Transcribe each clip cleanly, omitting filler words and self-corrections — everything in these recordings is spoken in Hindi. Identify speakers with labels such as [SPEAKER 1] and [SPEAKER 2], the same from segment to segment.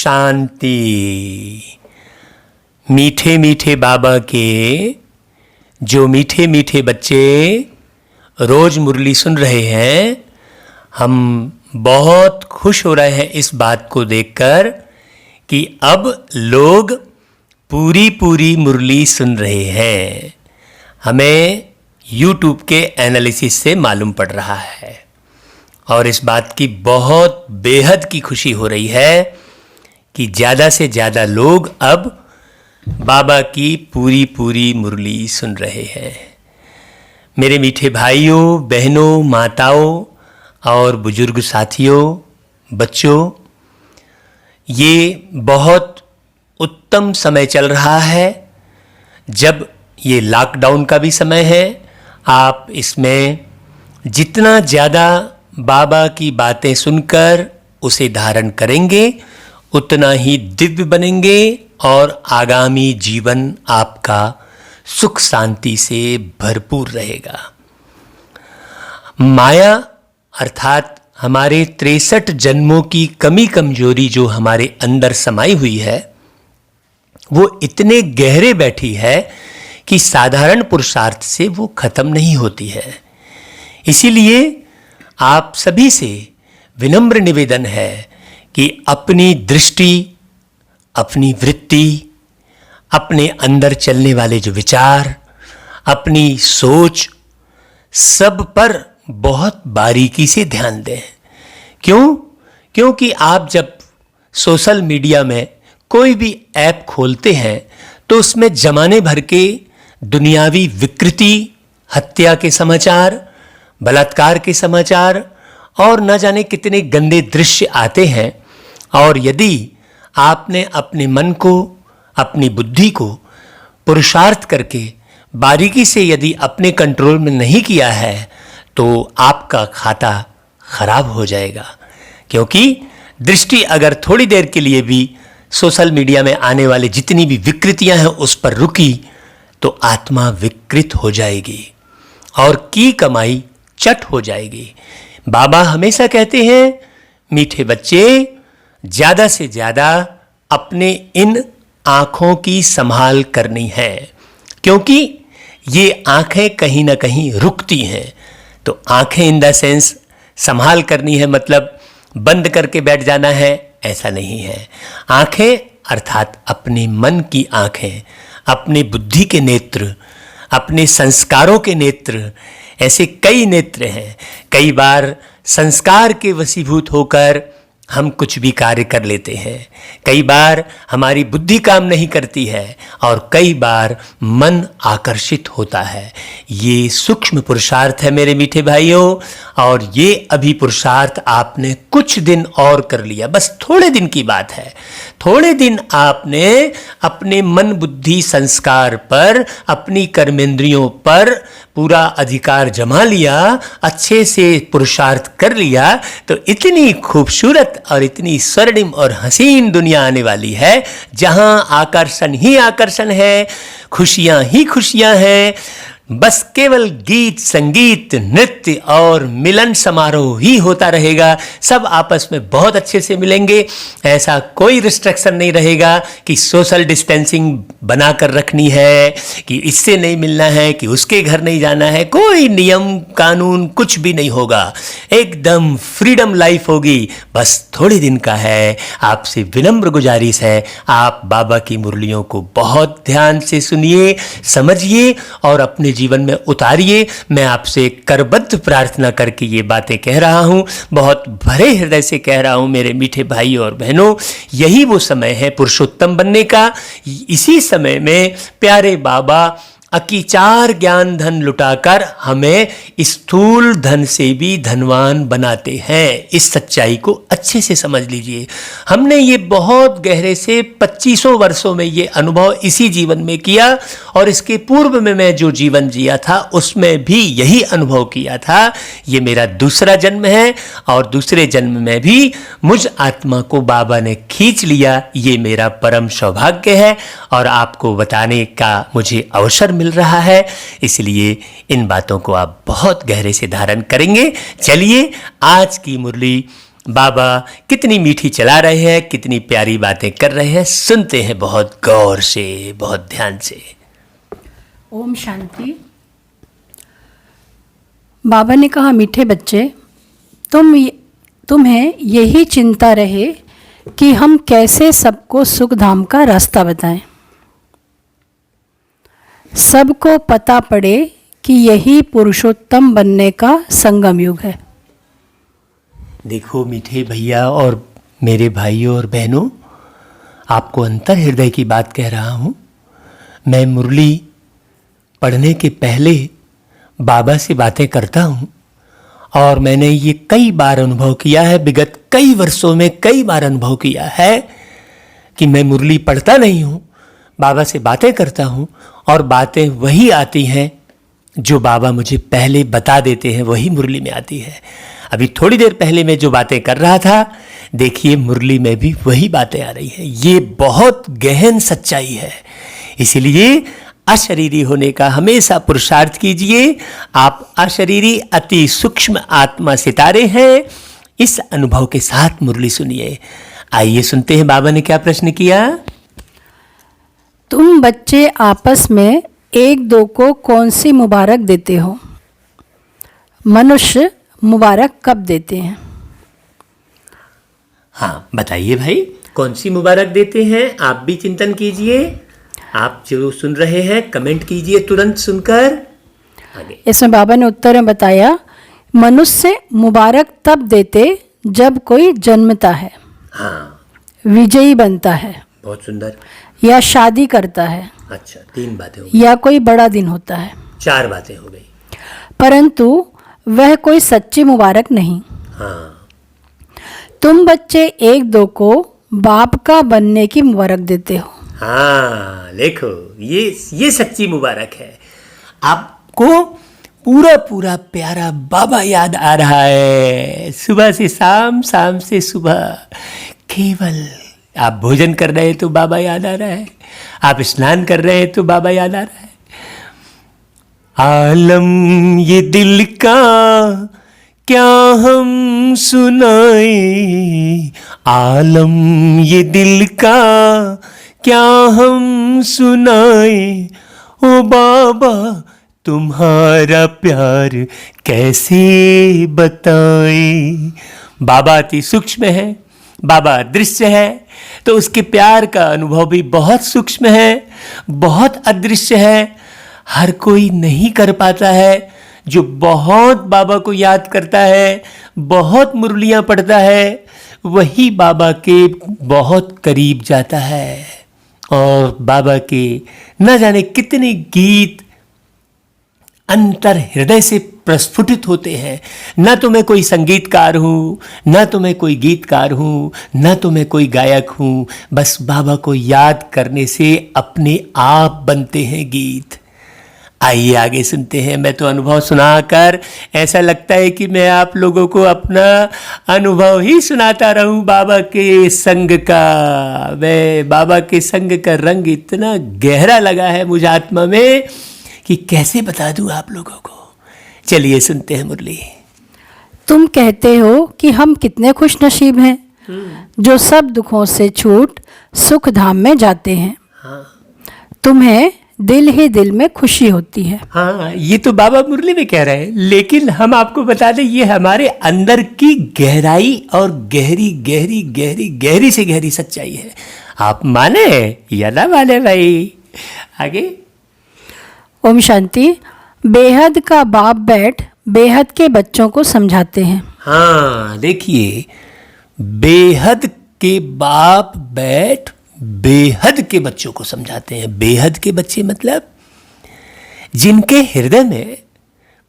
[SPEAKER 1] शांति। मीठे मीठे बाबा के जो मीठे मीठे बच्चे रोज मुरली सुन रहे हैं, हम बहुत खुश हो रहे हैं इस बात को देखकर कि अब लोग पूरी पूरी मुरली सुन रहे हैं। हमें YouTube के एनालिसिस से मालूम पड़ रहा है और इस बात की बहुत बेहद की खुशी हो रही है कि ज़्यादा से ज़्यादा लोग अब बाबा की पूरी पूरी मुरली सुन रहे हैं। मेरे मीठे भाइयों, बहनों, माताओं और बुजुर्ग साथियों, बच्चों, ये बहुत उत्तम समय चल रहा है। जब ये लॉकडाउन का भी समय है, आप इसमें जितना ज़्यादा बाबा की बातें सुनकर उसे धारण करेंगे, उतना ही दिव्य बनेंगे और आगामी जीवन आपका सुख शांति से भरपूर रहेगा। माया अर्थात हमारे 63 जन्मों की कमी कमजोरी जो हमारे अंदर समाई हुई है, वो इतने गहरे बैठी है कि साधारण पुरुषार्थ से वो खत्म नहीं होती है। इसीलिए आप सभी से विनम्र निवेदन है कि अपनी दृष्टि, अपनी वृत्ति, अपने अंदर चलने वाले जो विचार, अपनी सोच, सब पर बहुत बारीकी से ध्यान दें। क्यों? क्योंकि आप जब सोशल मीडिया में कोई भी ऐप खोलते हैं तो उसमें जमाने भर के दुनियावी विकृति, हत्या के समाचार, बलात्कार के समाचार और न जाने कितने गंदे दृश्य आते हैं। और यदि आपने अपने मन को, अपनी बुद्धि को पुरुषार्थ करके बारीकी से यदि अपने कंट्रोल में नहीं किया है तो आपका खाता खराब हो जाएगा। क्योंकि दृष्टि अगर थोड़ी देर के लिए भी सोशल मीडिया में आने वाले जितनी भी विकृतियां हैं उस पर रुकी तो आत्मा विकृत हो जाएगी और की कमाई चट हो जाएगी। बाबा हमेशा कहते हैं, मीठे बच्चे, ज़्यादा से ज़्यादा अपने इन आँखों की संभाल करनी है, क्योंकि ये आँखें कहीं ना कहीं रुकती हैं। तो आँखें इन द सेंस संभाल करनी है, मतलब बंद करके बैठ जाना है, ऐसा नहीं है। आँखें अर्थात अपने मन की आँखें, अपने बुद्धि के नेत्र, अपने संस्कारों के नेत्र, ऐसे कई नेत्र हैं। कई बार संस्कार के वशीभूत होकर हम कुछ भी कार्य कर लेते हैं, कई बार हमारी बुद्धि काम नहीं करती है और कई बार मन आकर्षित होता है। ये सूक्ष्म पुरुषार्थ है मेरे मीठे भाइयों, और ये अभी पुरुषार्थ आपने कुछ दिन और कर लिया, बस थोड़े दिन की बात है। थोड़े दिन आपने अपने मन, बुद्धि, संस्कार पर, अपनी कर्मेंद्रियों पर पूरा अधिकार जमा लिया, अच्छे से पुरुषार्थ कर लिया, तो इतनी खूबसूरत और इतनी स्वर्णिम और हसीन दुनिया आने वाली है जहां आकर्षण ही आकर्षण है, खुशियां ही खुशियां हैं। बस केवल गीत, संगीत, नृत्य और मिलन समारोह ही होता रहेगा। सब आपस में बहुत अच्छे से मिलेंगे। ऐसा कोई रिस्ट्रिक्शन नहीं रहेगा कि सोशल डिस्टेंसिंग बनाकर रखनी है, कि इससे नहीं मिलना है, कि उसके घर नहीं जाना है। कोई नियम कानून कुछ भी नहीं होगा। एकदम फ्रीडम लाइफ होगी। बस थोड़े दिन का है। आपसे विनम्र गुजारिश है, आप बाबा की मुरलियों को बहुत ध्यान से सुनिए, समझिए और अपने जीवन में उतारिए। मैं आपसे करबद्ध प्रार्थना करके ये बातें कह रहा हूँ, बहुत भरे हृदय से कह रहा हूँ मेरे मीठे भाइयों और बहनों। यही वो समय है पुरुषोत्तम बनने का। इसी समय में प्यारे बाबा अकीचार ज्ञान धन लुटाकर हमें स्थूल धन से भी धनवान बनाते हैं। इस सच्चाई को अच्छे से समझ लीजिए। हमने ये बहुत गहरे से 2500 वर्षों में ये अनुभव इसी जीवन में किया, और इसके पूर्व में मैं जो जीवन जिया था उसमें भी यही अनुभव किया था। ये मेरा दूसरा जन्म है और दूसरे जन्म में भी मुझ आत्मा को बाबा ने खींच लिया। ये मेरा परम सौभाग्य है और आपको बताने का मुझे अवसर मिल रहा है, इसलिए इन बातों को आप बहुत गहरे से धारण करेंगे। चलिए आज की मुरली बाबा कितनी मीठी चला रहे हैं, कितनी प्यारी बातें कर रहे हैं। सुनते हैं बहुत गौर से, बहुत ध्यान से।
[SPEAKER 2] ओम शांति। बाबा ने कहा, मीठे बच्चे, तुम्हें यही चिंता रहे कि हम कैसे सबको सुख धाम का रास्ता बताएं। सबको पता पड़े कि यही पुरुषोत्तम बनने का संगम युग है।
[SPEAKER 1] देखो मीठे भैया और मेरे भाइयों और बहनों, आपको अंतर हृदय की बात कह रहा हूँ। मैं मुरली पढ़ने के पहले बाबा से बातें करता हूँ और मैंने ये कई बार अनुभव किया है, विगत कई वर्षों में कई बार अनुभव किया है कि मैं मुरली पढ़ता नहीं हूँ, बाबा से बातें करता हूँ और बातें वही आती हैं जो बाबा मुझे पहले बता देते हैं, वही मुरली में आती है। अभी थोड़ी देर पहले मैं जो बातें कर रहा था, देखिए मुरली में भी वही बातें आ रही हैं। ये बहुत गहन सच्चाई है, इसीलिए अशरीरी होने का हमेशा पुरुषार्थ कीजिए। आप अशरीरी अति सूक्ष्म आत्मा सितारे हैं। इस अनुभव के साथ मुरली सुनिए। आइए सुनते हैं बाबा ने क्या प्रश्न किया।
[SPEAKER 2] तुम बच्चे आपस में एक दो को कौन सी मुबारक देते हो? मनुष्य मुबारक कब देते हैं?
[SPEAKER 1] हाँ बताइए भाई, कौन सी मुबारक देते हैं? आप भी चिंतन कीजिए। आप जो सुन रहे हैं कमेंट कीजिए तुरंत सुनकर। आगे
[SPEAKER 2] इसमें बाबा ने उत्तर में बताया, मनुष्य मुबारक तब देते जब कोई जन्मता है,
[SPEAKER 1] हाँ
[SPEAKER 2] विजयी बनता है,
[SPEAKER 1] बहुत सुंदर,
[SPEAKER 2] या शादी करता है,
[SPEAKER 1] अच्छा 3 बातें हो गई,
[SPEAKER 2] या कोई बड़ा दिन होता है।
[SPEAKER 1] 4 बातें हो गई।
[SPEAKER 2] परंतु वह कोई सच्ची मुबारक नहीं।
[SPEAKER 1] हाँ
[SPEAKER 2] तुम बच्चे एक दो को बाप का बनने की मुबारक देते हो।
[SPEAKER 1] हाँ देखो, ये सच्ची मुबारक है। आपको पूरा पूरा प्यारा बाबा याद आ रहा है, सुबह से शाम, शाम से सुबह। केवल आप भोजन कर रहे हैं तो बाबा याद आ रहा है, आप स्नान कर रहे हैं तो बाबा याद आ रहा है। आलम ये दिल का क्या हम सुनाए, आलम ये दिल का क्या हम सुनाए, ओ बाबा तुम्हारा प्यार कैसे बताए। बाबा अति सूक्ष्म है, बाबा अदृश्य है, तो उसके प्यार का अनुभव भी बहुत सूक्ष्म है, बहुत अदृश्य है, हर कोई नहीं कर पाता है। जो बहुत बाबा को याद करता है, बहुत मुरलियाँ पढ़ता है, वही बाबा के बहुत करीब जाता है और बाबा के न जाने कितने गीत अंतर हृदय से प्रस्फुटित होते हैं। न तो मैं कोई संगीतकार हूँ, न तो मैं कोई गीतकार हूँ, न तो मैं कोई गायक हूँ, बस बाबा को याद करने से अपने आप बनते हैं गीत। आइए आगे सुनते हैं। मैं तो अनुभव सुनाकर ऐसा लगता है कि मैं आप लोगों को अपना अनुभव ही सुनाता रहूं बाबा के संग का। मैं बाबा के संग का रंग इतना गहरा लगा है मुझे आत्मा में कि कैसे बता दूं आप लोगों को। चलिए सुनते हैं मुरली।
[SPEAKER 2] तुम कहते हो कि हम कितने खुश नसीब हैं जो सब दुखों से छूट सुख धाम में जाते हैं।
[SPEAKER 1] हाँ
[SPEAKER 2] तुम्हें दिल ही दिल में खुशी होती है।
[SPEAKER 1] हाँ, ये तो बाबा मुरली में कह रहे हैं, लेकिन हम आपको बता दें ये हमारे अंदर की गहराई और गहरी गहरी गहरी गहरी से गहरी सच्चाई है। आप माने या ना माने भाई। आगे।
[SPEAKER 2] ओम शांति। बेहद का बाप बैठ बेहद के बच्चों को समझाते हैं।
[SPEAKER 1] हाँ देखिए, बेहद के बाप बैठ बेहद के बच्चों को समझाते हैं। बेहद के बच्चे मतलब जिनके हृदय में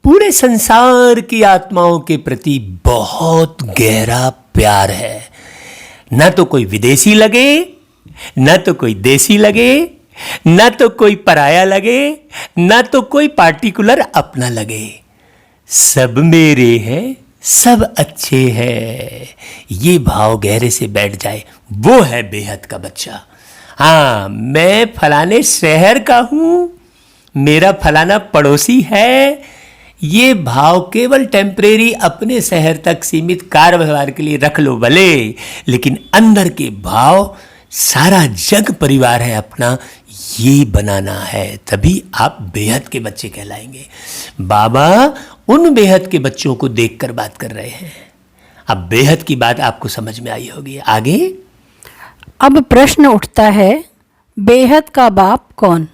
[SPEAKER 1] पूरे संसार की आत्माओं के प्रति बहुत गहरा प्यार है। न तो कोई विदेशी लगे, न तो कोई देसी लगे, न तो कोई पराया लगे, न तो कोई पार्टिकुलर अपना लगे। सब मेरे हैं, सब अच्छे हैं, ये भाव गहरे से बैठ जाए, वो है बेहद का बच्चा। हाँ, मैं फलाने शहर का हूँ, मेरा फलाना पड़ोसी है, ये भाव केवल टेम्परेरी अपने शहर तक सीमित कार व्यवहार के लिए रख लो भले, लेकिन अंदर के भाव सारा जग परिवार है अपना, ये बनाना है, तभी आप बेहद के बच्चे कहलाएंगे। बाबा उन बेहद के बच्चों को देखकर बात कर रहे हैं। अब बेहद की बात आपको समझ में आई होगी। आगे
[SPEAKER 2] अब प्रश्न उठता है, बेहद का बाप कौन?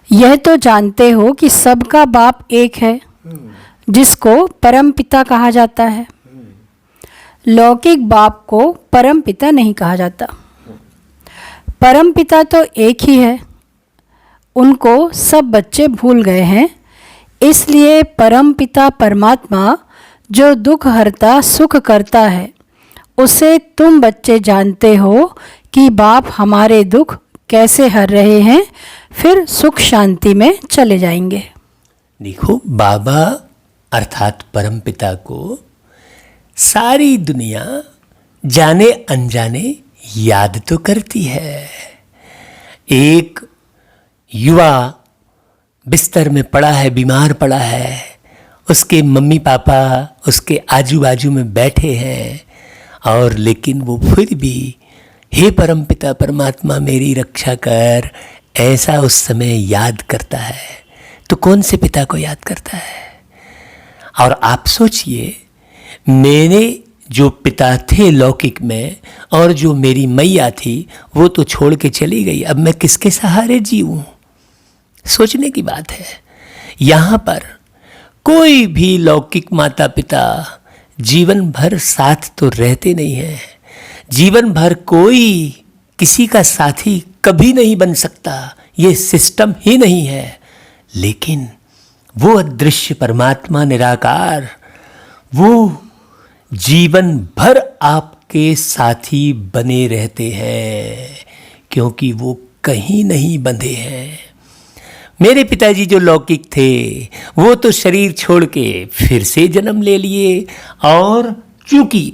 [SPEAKER 2] यह तो जानते हो कि सबका बाप एक है, जिसको परम पिता कहा जाता है। लौकिक बाप को परम पिता नहीं कहा जाता। परम पिता तो एक ही है, उनको सब बच्चे भूल गए हैं। इसलिए परम पिता परमात्मा जो दुख हरता सुख करता है, उसे तुम बच्चे जानते हो कि बाप हमारे दुख कैसे हर रहे हैं, फिर सुख शांति में चले जाएंगे।
[SPEAKER 1] देखो, बाबा अर्थात परम पिता को सारी दुनिया जाने अनजाने याद तो करती है। एक युवा बिस्तर में पड़ा है, बीमार पड़ा है, उसके मम्मी पापा उसके आजू बाजू में बैठे हैं, और लेकिन वो फिर भी हे परमपिता परमात्मा मेरी रक्षा कर, ऐसा उस समय याद करता है। तो कौन से पिता को याद करता है? और आप सोचिए, मेरे जो पिता थे लौकिक में और जो मेरी मैया थी वो तो छोड़ के चली गई, अब मैं किसके सहारे जीऊँ? सोचने की बात है। यहाँ पर कोई भी लौकिक माता पिता जीवन भर साथ तो रहते नहीं हैं। जीवन भर कोई किसी का साथी कभी नहीं बन सकता, ये सिस्टम ही नहीं है। लेकिन वो अदृश्य परमात्मा निराकार, वो जीवन भर आपके साथी बने रहते हैं, क्योंकि वो कहीं नहीं बंधे हैं। मेरे पिताजी जो लौकिक थे वो तो शरीर छोड़ के फिर से जन्म ले लिए, और चूंकि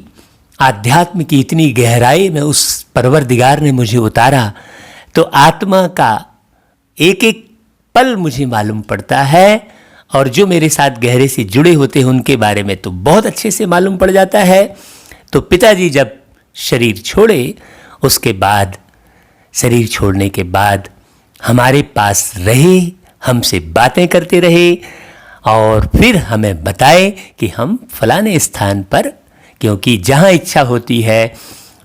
[SPEAKER 1] आध्यात्म की इतनी गहराई में उस परवरदिगार ने मुझे उतारा, तो आत्मा का एक एक पल मुझे मालूम पड़ता है, और जो मेरे साथ गहरे से जुड़े होते हैं उनके बारे में तो बहुत अच्छे से मालूम पड़ जाता है। तो पिताजी जब शरीर छोड़े, उसके बाद शरीर छोड़ने के बाद हमारे पास रहे, हमसे बातें करते रहे, और फिर हमें बताए कि हम फलाने स्थान पर, क्योंकि जहाँ इच्छा होती है,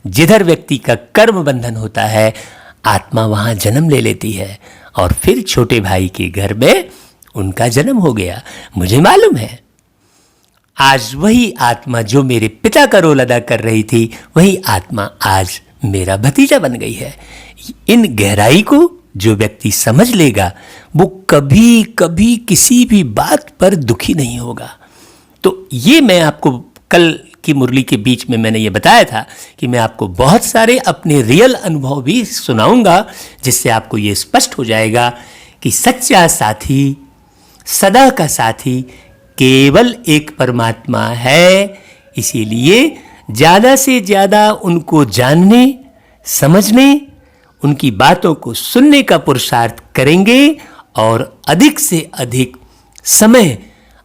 [SPEAKER 1] जिधर व्यक्ति का कर्म बंधन होता है, आत्मा वहाँ जन्म ले लेती है। और फिर छोटे भाई के घर में उनका जन्म हो गया। मुझे मालूम है आज वही आत्मा जो मेरे पिता का रोल अदा कर रही थी, वही आत्मा आज मेरा भतीजा बन गई है। इन गहराई को जो व्यक्ति समझ लेगा वो कभी कभी किसी भी बात पर दुखी नहीं होगा। तो ये मैं आपको कल की मुरली के बीच में मैंने ये बताया था कि मैं आपको बहुत सारे अपने रियल अनुभव भी सुनाऊंगा, जिससे आपको ये स्पष्ट हो जाएगा कि सच्चा साथी, सदा का साथी केवल एक परमात्मा है। इसीलिए ज़्यादा से ज़्यादा उनको जानने, समझने, उनकी बातों को सुनने का पुरुषार्थ करेंगे, और अधिक से अधिक समय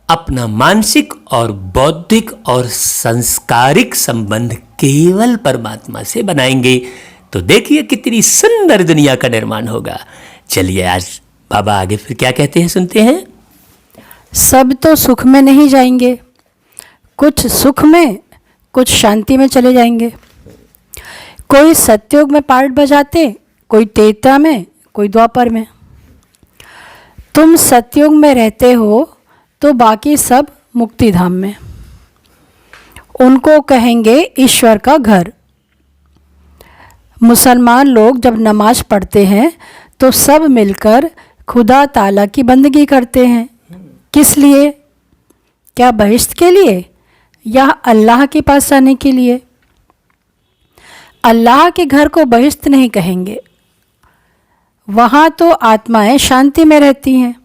[SPEAKER 1] अपना मानसिक और बौद्धिक और संस्कारिक संबंध केवल परमात्मा से बनाएंगे, तो देखिए कितनी सुंदर दुनिया का निर्माण होगा। चलिए आज बाबा आगे फिर क्या कहते हैं सुनते हैं।
[SPEAKER 2] सब तो सुख में नहीं जाएंगे, कुछ सुख में कुछ शांति में चले जाएंगे। कोई सतयुग में पार्ट बजाते, कोई त्रेता में, कोई द्वापर में। तुम सतयुग में रहते हो तो बाकी सब मुक्ति धाम में, उनको कहेंगे ईश्वर का घर। मुसलमान लोग जब नमाज पढ़ते हैं तो सब मिलकर खुदा ताला की बंदगी करते हैं। किस लिए? क्या बहिश्त के लिए या अल्लाह के पास आने के लिए? अल्लाह के घर को बहिश्त नहीं कहेंगे, वहाँ तो आत्माएं शांति में रहती हैं,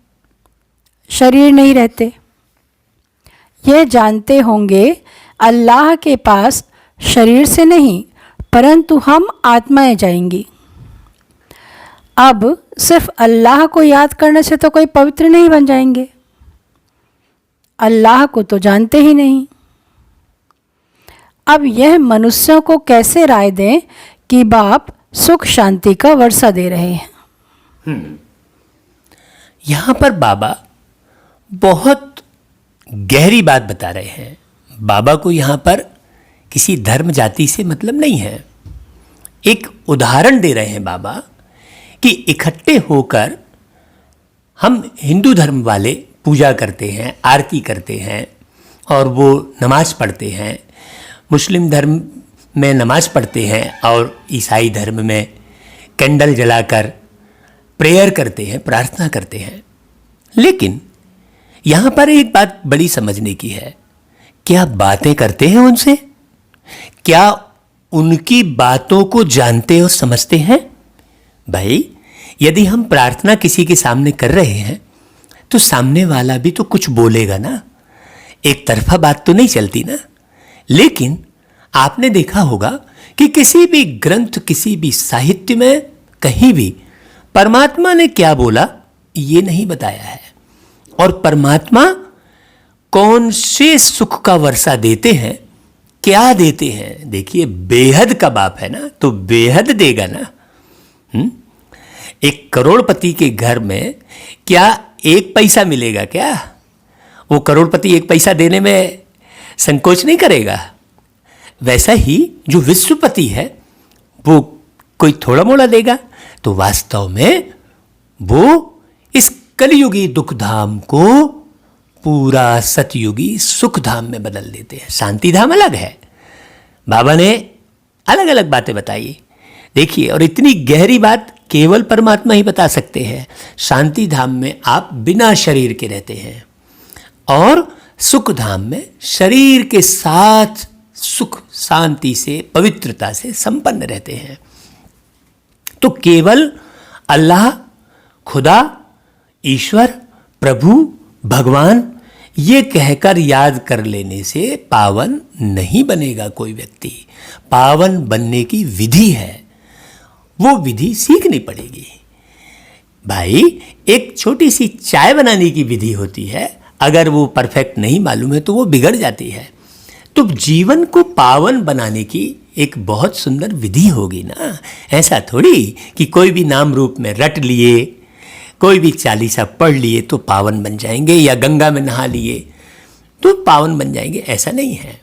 [SPEAKER 2] शरीर नहीं रहते। यह जानते होंगे अल्लाह के पास शरीर से नहीं परंतु हम आत्माएं जाएंगी। अब सिर्फ अल्लाह को याद करने से तो कोई पवित्र नहीं बन जाएंगे। अल्लाह को तो जानते ही नहीं। अब यह मनुष्यों को कैसे राय दें कि बाप सुख शांति का वर्षा दे रहे हैं।
[SPEAKER 1] यहाँ पर बाबा बहुत गहरी बात बता रहे हैं। बाबा को यहाँ पर किसी धर्म जाति से मतलब नहीं है। एक उदाहरण दे रहे हैं बाबा कि इकट्ठे होकर हम हिंदू धर्म वाले पूजा करते हैं, आरती करते हैं और वो नमाज पढ़ते हैं। मुस्लिम धर्म में नमाज पढ़ते हैं और ईसाई धर्म में कैंडल जलाकर प्रेयर करते हैं, प्रार्थना करते हैं। लेकिन यहाँ पर एक बात बड़ी समझने की है, क्या बातें करते हैं उनसे? क्या उनकी बातों को जानते और समझते हैं? भाई, यदि हम प्रार्थना किसी के सामने कर रहे हैं तो सामने वाला भी तो कुछ बोलेगा ना, एक तरफा बात तो नहीं चलती ना। लेकिन आपने देखा होगा कि किसी भी ग्रंथ, किसी भी साहित्य में कहीं भी परमात्मा ने क्या बोला ये नहीं बताया है। और परमात्मा कौन से सुख का वर्षा देते हैं, क्या देते हैं? देखिए, बेहद का बाप है ना, तो बेहद देगा ना। एक करोड़पति के घर में क्या एक पैसा मिलेगा क्या? वो करोड़पति एक पैसा देने में संकोच नहीं करेगा। वैसा ही जो विश्वपति है वो कोई थोड़ा मोड़ा देगा, तो वास्तव में वो इस कलयुगी दुख धाम को पूरा सतयुगी सुख धाम में बदल देते हैं। शांति धाम अलग है। बाबा ने अलग अलग बातें बताई, देखिए, और इतनी गहरी बात केवल परमात्मा ही बता सकते हैं। शांति धाम में आप बिना शरीर के रहते हैं और सुख धाम में शरीर के साथ सुख शांति से, पवित्रता से संपन्न रहते हैं। तो केवल अल्लाह, खुदा, ईश्वर, प्रभु, भगवान ये कहकर याद कर लेने से पावन नहीं बनेगा कोई व्यक्ति। पावन बनने की विधि है, वो विधि सीखनी पड़ेगी। भाई, एक छोटी सी चाय बनाने की विधि होती है, अगर वो परफेक्ट नहीं मालूम है तो वो बिगड़ जाती है। तो जीवन को पावन बनाने की एक बहुत सुंदर विधि होगी ना। ऐसा थोड़ी कि कोई भी नाम रूप में रट लिए, कोई भी चालीसा पढ़ लिए तो पावन बन जाएंगे, या गंगा में नहा लिए तो पावन बन जाएंगे, ऐसा नहीं है।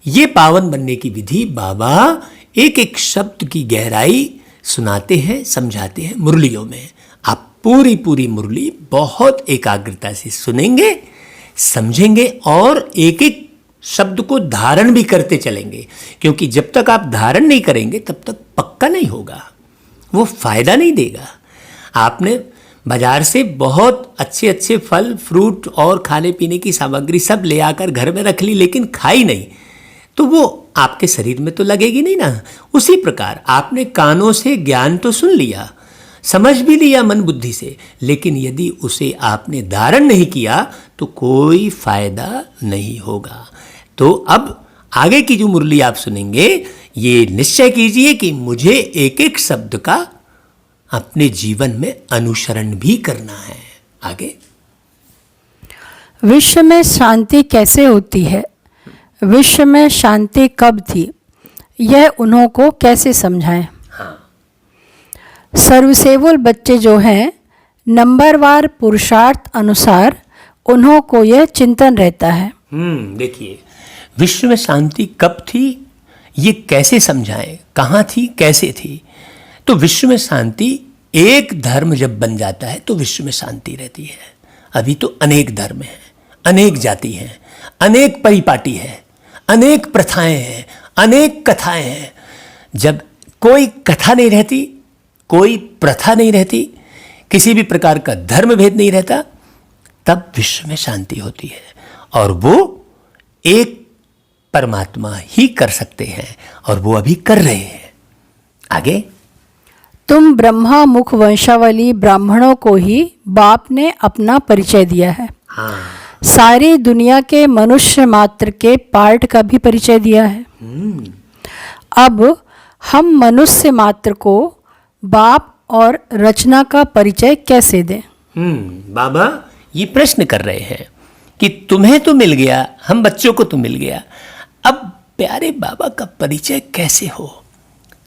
[SPEAKER 1] ये पावन बनने की विधि बाबा एक एक शब्द की गहराई सुनाते हैं, समझाते हैं मुरलियों में। आप पूरी पूरी मुरली बहुत एकाग्रता से सुनेंगे, समझेंगे और एक एक शब्द को धारण भी करते चलेंगे, क्योंकि जब तक आप धारण नहीं करेंगे तब तक पक्का नहीं होगा, वो फायदा नहीं देगा। आपने बाजार से बहुत अच्छे अच्छे फल, फ्रूट और खाने पीने की सामग्री सब ले आकर घर में रख ली, लेकिन खाई नहीं, तो वो आपके शरीर में तो लगेगी नहीं ना। उसी प्रकार आपने कानों से ज्ञान तो सुन लिया, समझ भी लिया मन बुद्धि से, लेकिन यदि उसे आपने धारण नहीं किया तो कोई फायदा नहीं होगा। तो अब आगे की जो मुरली आप सुनेंगे, ये निश्चय कीजिए कि मुझे एक एक शब्द का अपने जीवन में अनुसरण भी करना है। आगे,
[SPEAKER 2] विश्व में शांति कैसे होती है, विश्व में शांति कब थी, यह उन्हों को कैसे समझाएं। सर्वसेवुल बच्चे जो हैं, नंबरवार पुरुषार्थ अनुसार उन्हों को यह चिंतन रहता है।
[SPEAKER 1] देखिए, विश्व में शांति कब थी, ये कैसे समझाएं, कहाँ थी, कैसे थी। तो विश्व में शांति, एक धर्म जब बन जाता है तो विश्व में शांति रहती है। अभी तो अनेक धर्म हैं, अनेक जाति हैं, अनेक परिपाटी है, अनेक प्रथाएं हैं, अनेक कथाएं हैं। जब कोई कथा नहीं रहती, कोई प्रथा नहीं रहती, किसी भी प्रकार का धर्म भेद नहीं रहता, तब विश्व में शांति होती है। और वो एक परमात्मा ही कर सकते हैं, और वो अभी कर रहे हैं। आगे,
[SPEAKER 2] तुम ब्रह्मा मुख वंशावली ब्राह्मणों को ही बाप ने अपना परिचय दिया है। सारी दुनिया के मनुष्य मात्र के पार्ट का भी परिचय दिया है। अब हम मनुष्य मात्र को बाप और रचना का परिचय कैसे दें?
[SPEAKER 1] बाबा ये प्रश्न कर रहे हैं कि तुम्हें तो मिल गया, हम बच्चों को तो मिल गया, अब प्यारे बाबा का परिचय कैसे हो?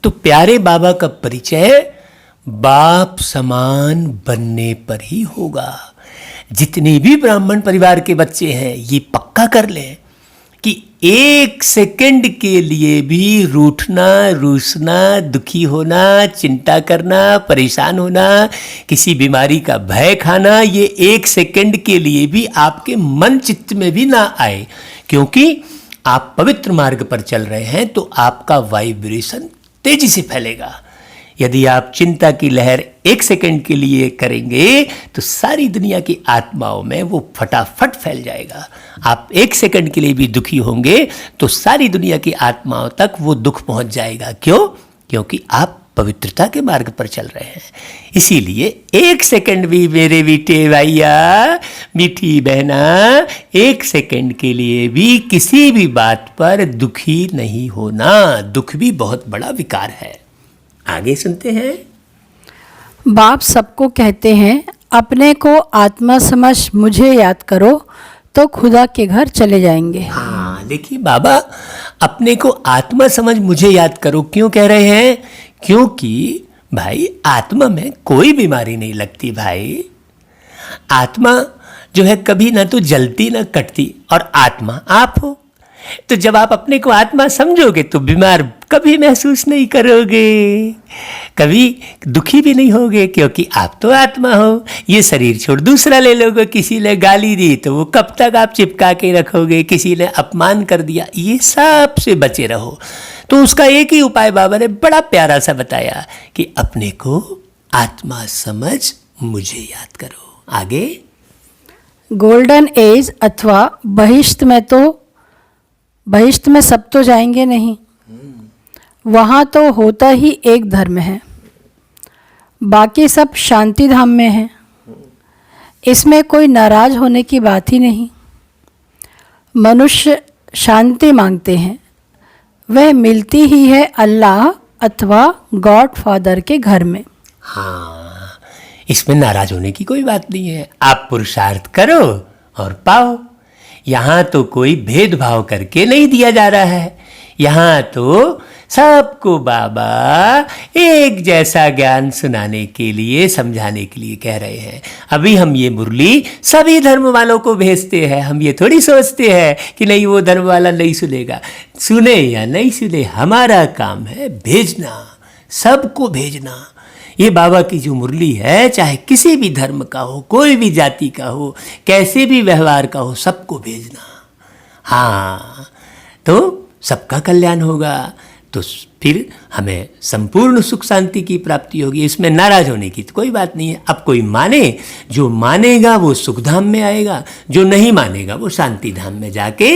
[SPEAKER 1] तो प्यारे बाबा का परिचय बाप समान बनने पर ही होगा। जितने भी ब्राह्मण परिवार के बच्चे हैं ये पक्का कर लें कि 1 सेकंड के लिए भी रूठना, रूसना, दुखी होना, चिंता करना, परेशान होना, किसी बीमारी का भय खाना, ये 1 सेकंड के लिए भी आपके मन चित्त में भी ना आए, क्योंकि आप पवित्र मार्ग पर चल रहे हैं तो आपका वाइब्रेशन तेजी से फैलेगा। यदि आप चिंता की लहर 1 सेकंड के लिए करेंगे तो सारी दुनिया की आत्माओं में वो फटाफट फैल जाएगा। आप 1 सेकंड के लिए भी दुखी होंगे तो सारी दुनिया की आत्माओं तक वो दुख पहुंच जाएगा। क्यों? क्योंकि आप पवित्रता के मार्ग पर चल रहे हैं। इसीलिए 1 सेकंड भी मेरे बेटे भैया, मीठी बहना, 1 सेकंड के लिए भी किसी भी बात पर दुखी नहीं होना। दुख भी बहुत बड़ा विकार है। आगे सुनते हैं।
[SPEAKER 2] बाप सबको कहते हैं अपने को आत्मा समझ मुझे याद करो तो खुदा के घर चले जाएंगे।
[SPEAKER 1] हाँ, देखिए बाबा अपने को आत्मा समझ मुझे याद करो क्यों कह रहे हैं? क्योंकि भाई आत्मा में कोई बीमारी नहीं लगती भाई। आत्मा जो है कभी ना तो जलती ना कटती, और आत्मा आप हो। तो जब आप अपने को आत्मा समझोगे तो बीमार कभी महसूस नहीं करोगे, कभी दुखी भी नहीं होगे, क्योंकि आप तो आत्मा हो। ये शरीर छोड़ दूसरा ले लोगे, किसी ने गाली दी तो वो कब तक आप चिपका के रखोगे, किसी ने अपमान कर दिया, ये सब से बचे रहो। तो उसका एक ही उपाय बाबा ने बड़ा प्यारा सा बताया कि अपने को आत्मा समझ मुझे याद करो। आगे,
[SPEAKER 2] गोल्डन एज अथवा बहिष्त में सब तो जाएंगे नहीं, वहाँ तो होता ही एक धर्म है, बाकी सब शांति धाम में है। इसमें कोई नाराज होने की बात ही नहीं। मनुष्य शांति मांगते हैं, वह मिलती ही है अल्लाह अथवा गॉड फादर के घर में।
[SPEAKER 1] हाँ, इसमें नाराज होने की कोई बात नहीं है। आप पुरुषार्थ करो और पाओ। यहाँ तो कोई भेदभाव करके नहीं दिया जा रहा है। यहाँ तो सबको बाबा एक जैसा ज्ञान सुनाने के लिए, समझाने के लिए कह रहे हैं। अभी हम ये मुरली सभी धर्म वालों को भेजते हैं। हम ये थोड़ी सोचते हैं कि नहीं वो धर्म वाला नहीं सुनेगा। सुने या नहीं सुने, हमारा काम है भेजना, सबको भेजना। ये बाबा की जो मुरली है, चाहे किसी भी धर्म का हो, कोई भी जाति का हो, कैसे भी व्यवहार का हो, सबको भेजना। हाँ, तो सबका कल्याण होगा, तो फिर हमें संपूर्ण सुख शांति की प्राप्ति होगी। इसमें नाराज होने की तो कोई बात नहीं है। अब कोई माने, जो मानेगा वो सुखधाम में आएगा, जो नहीं मानेगा वो शांति धाम में जाके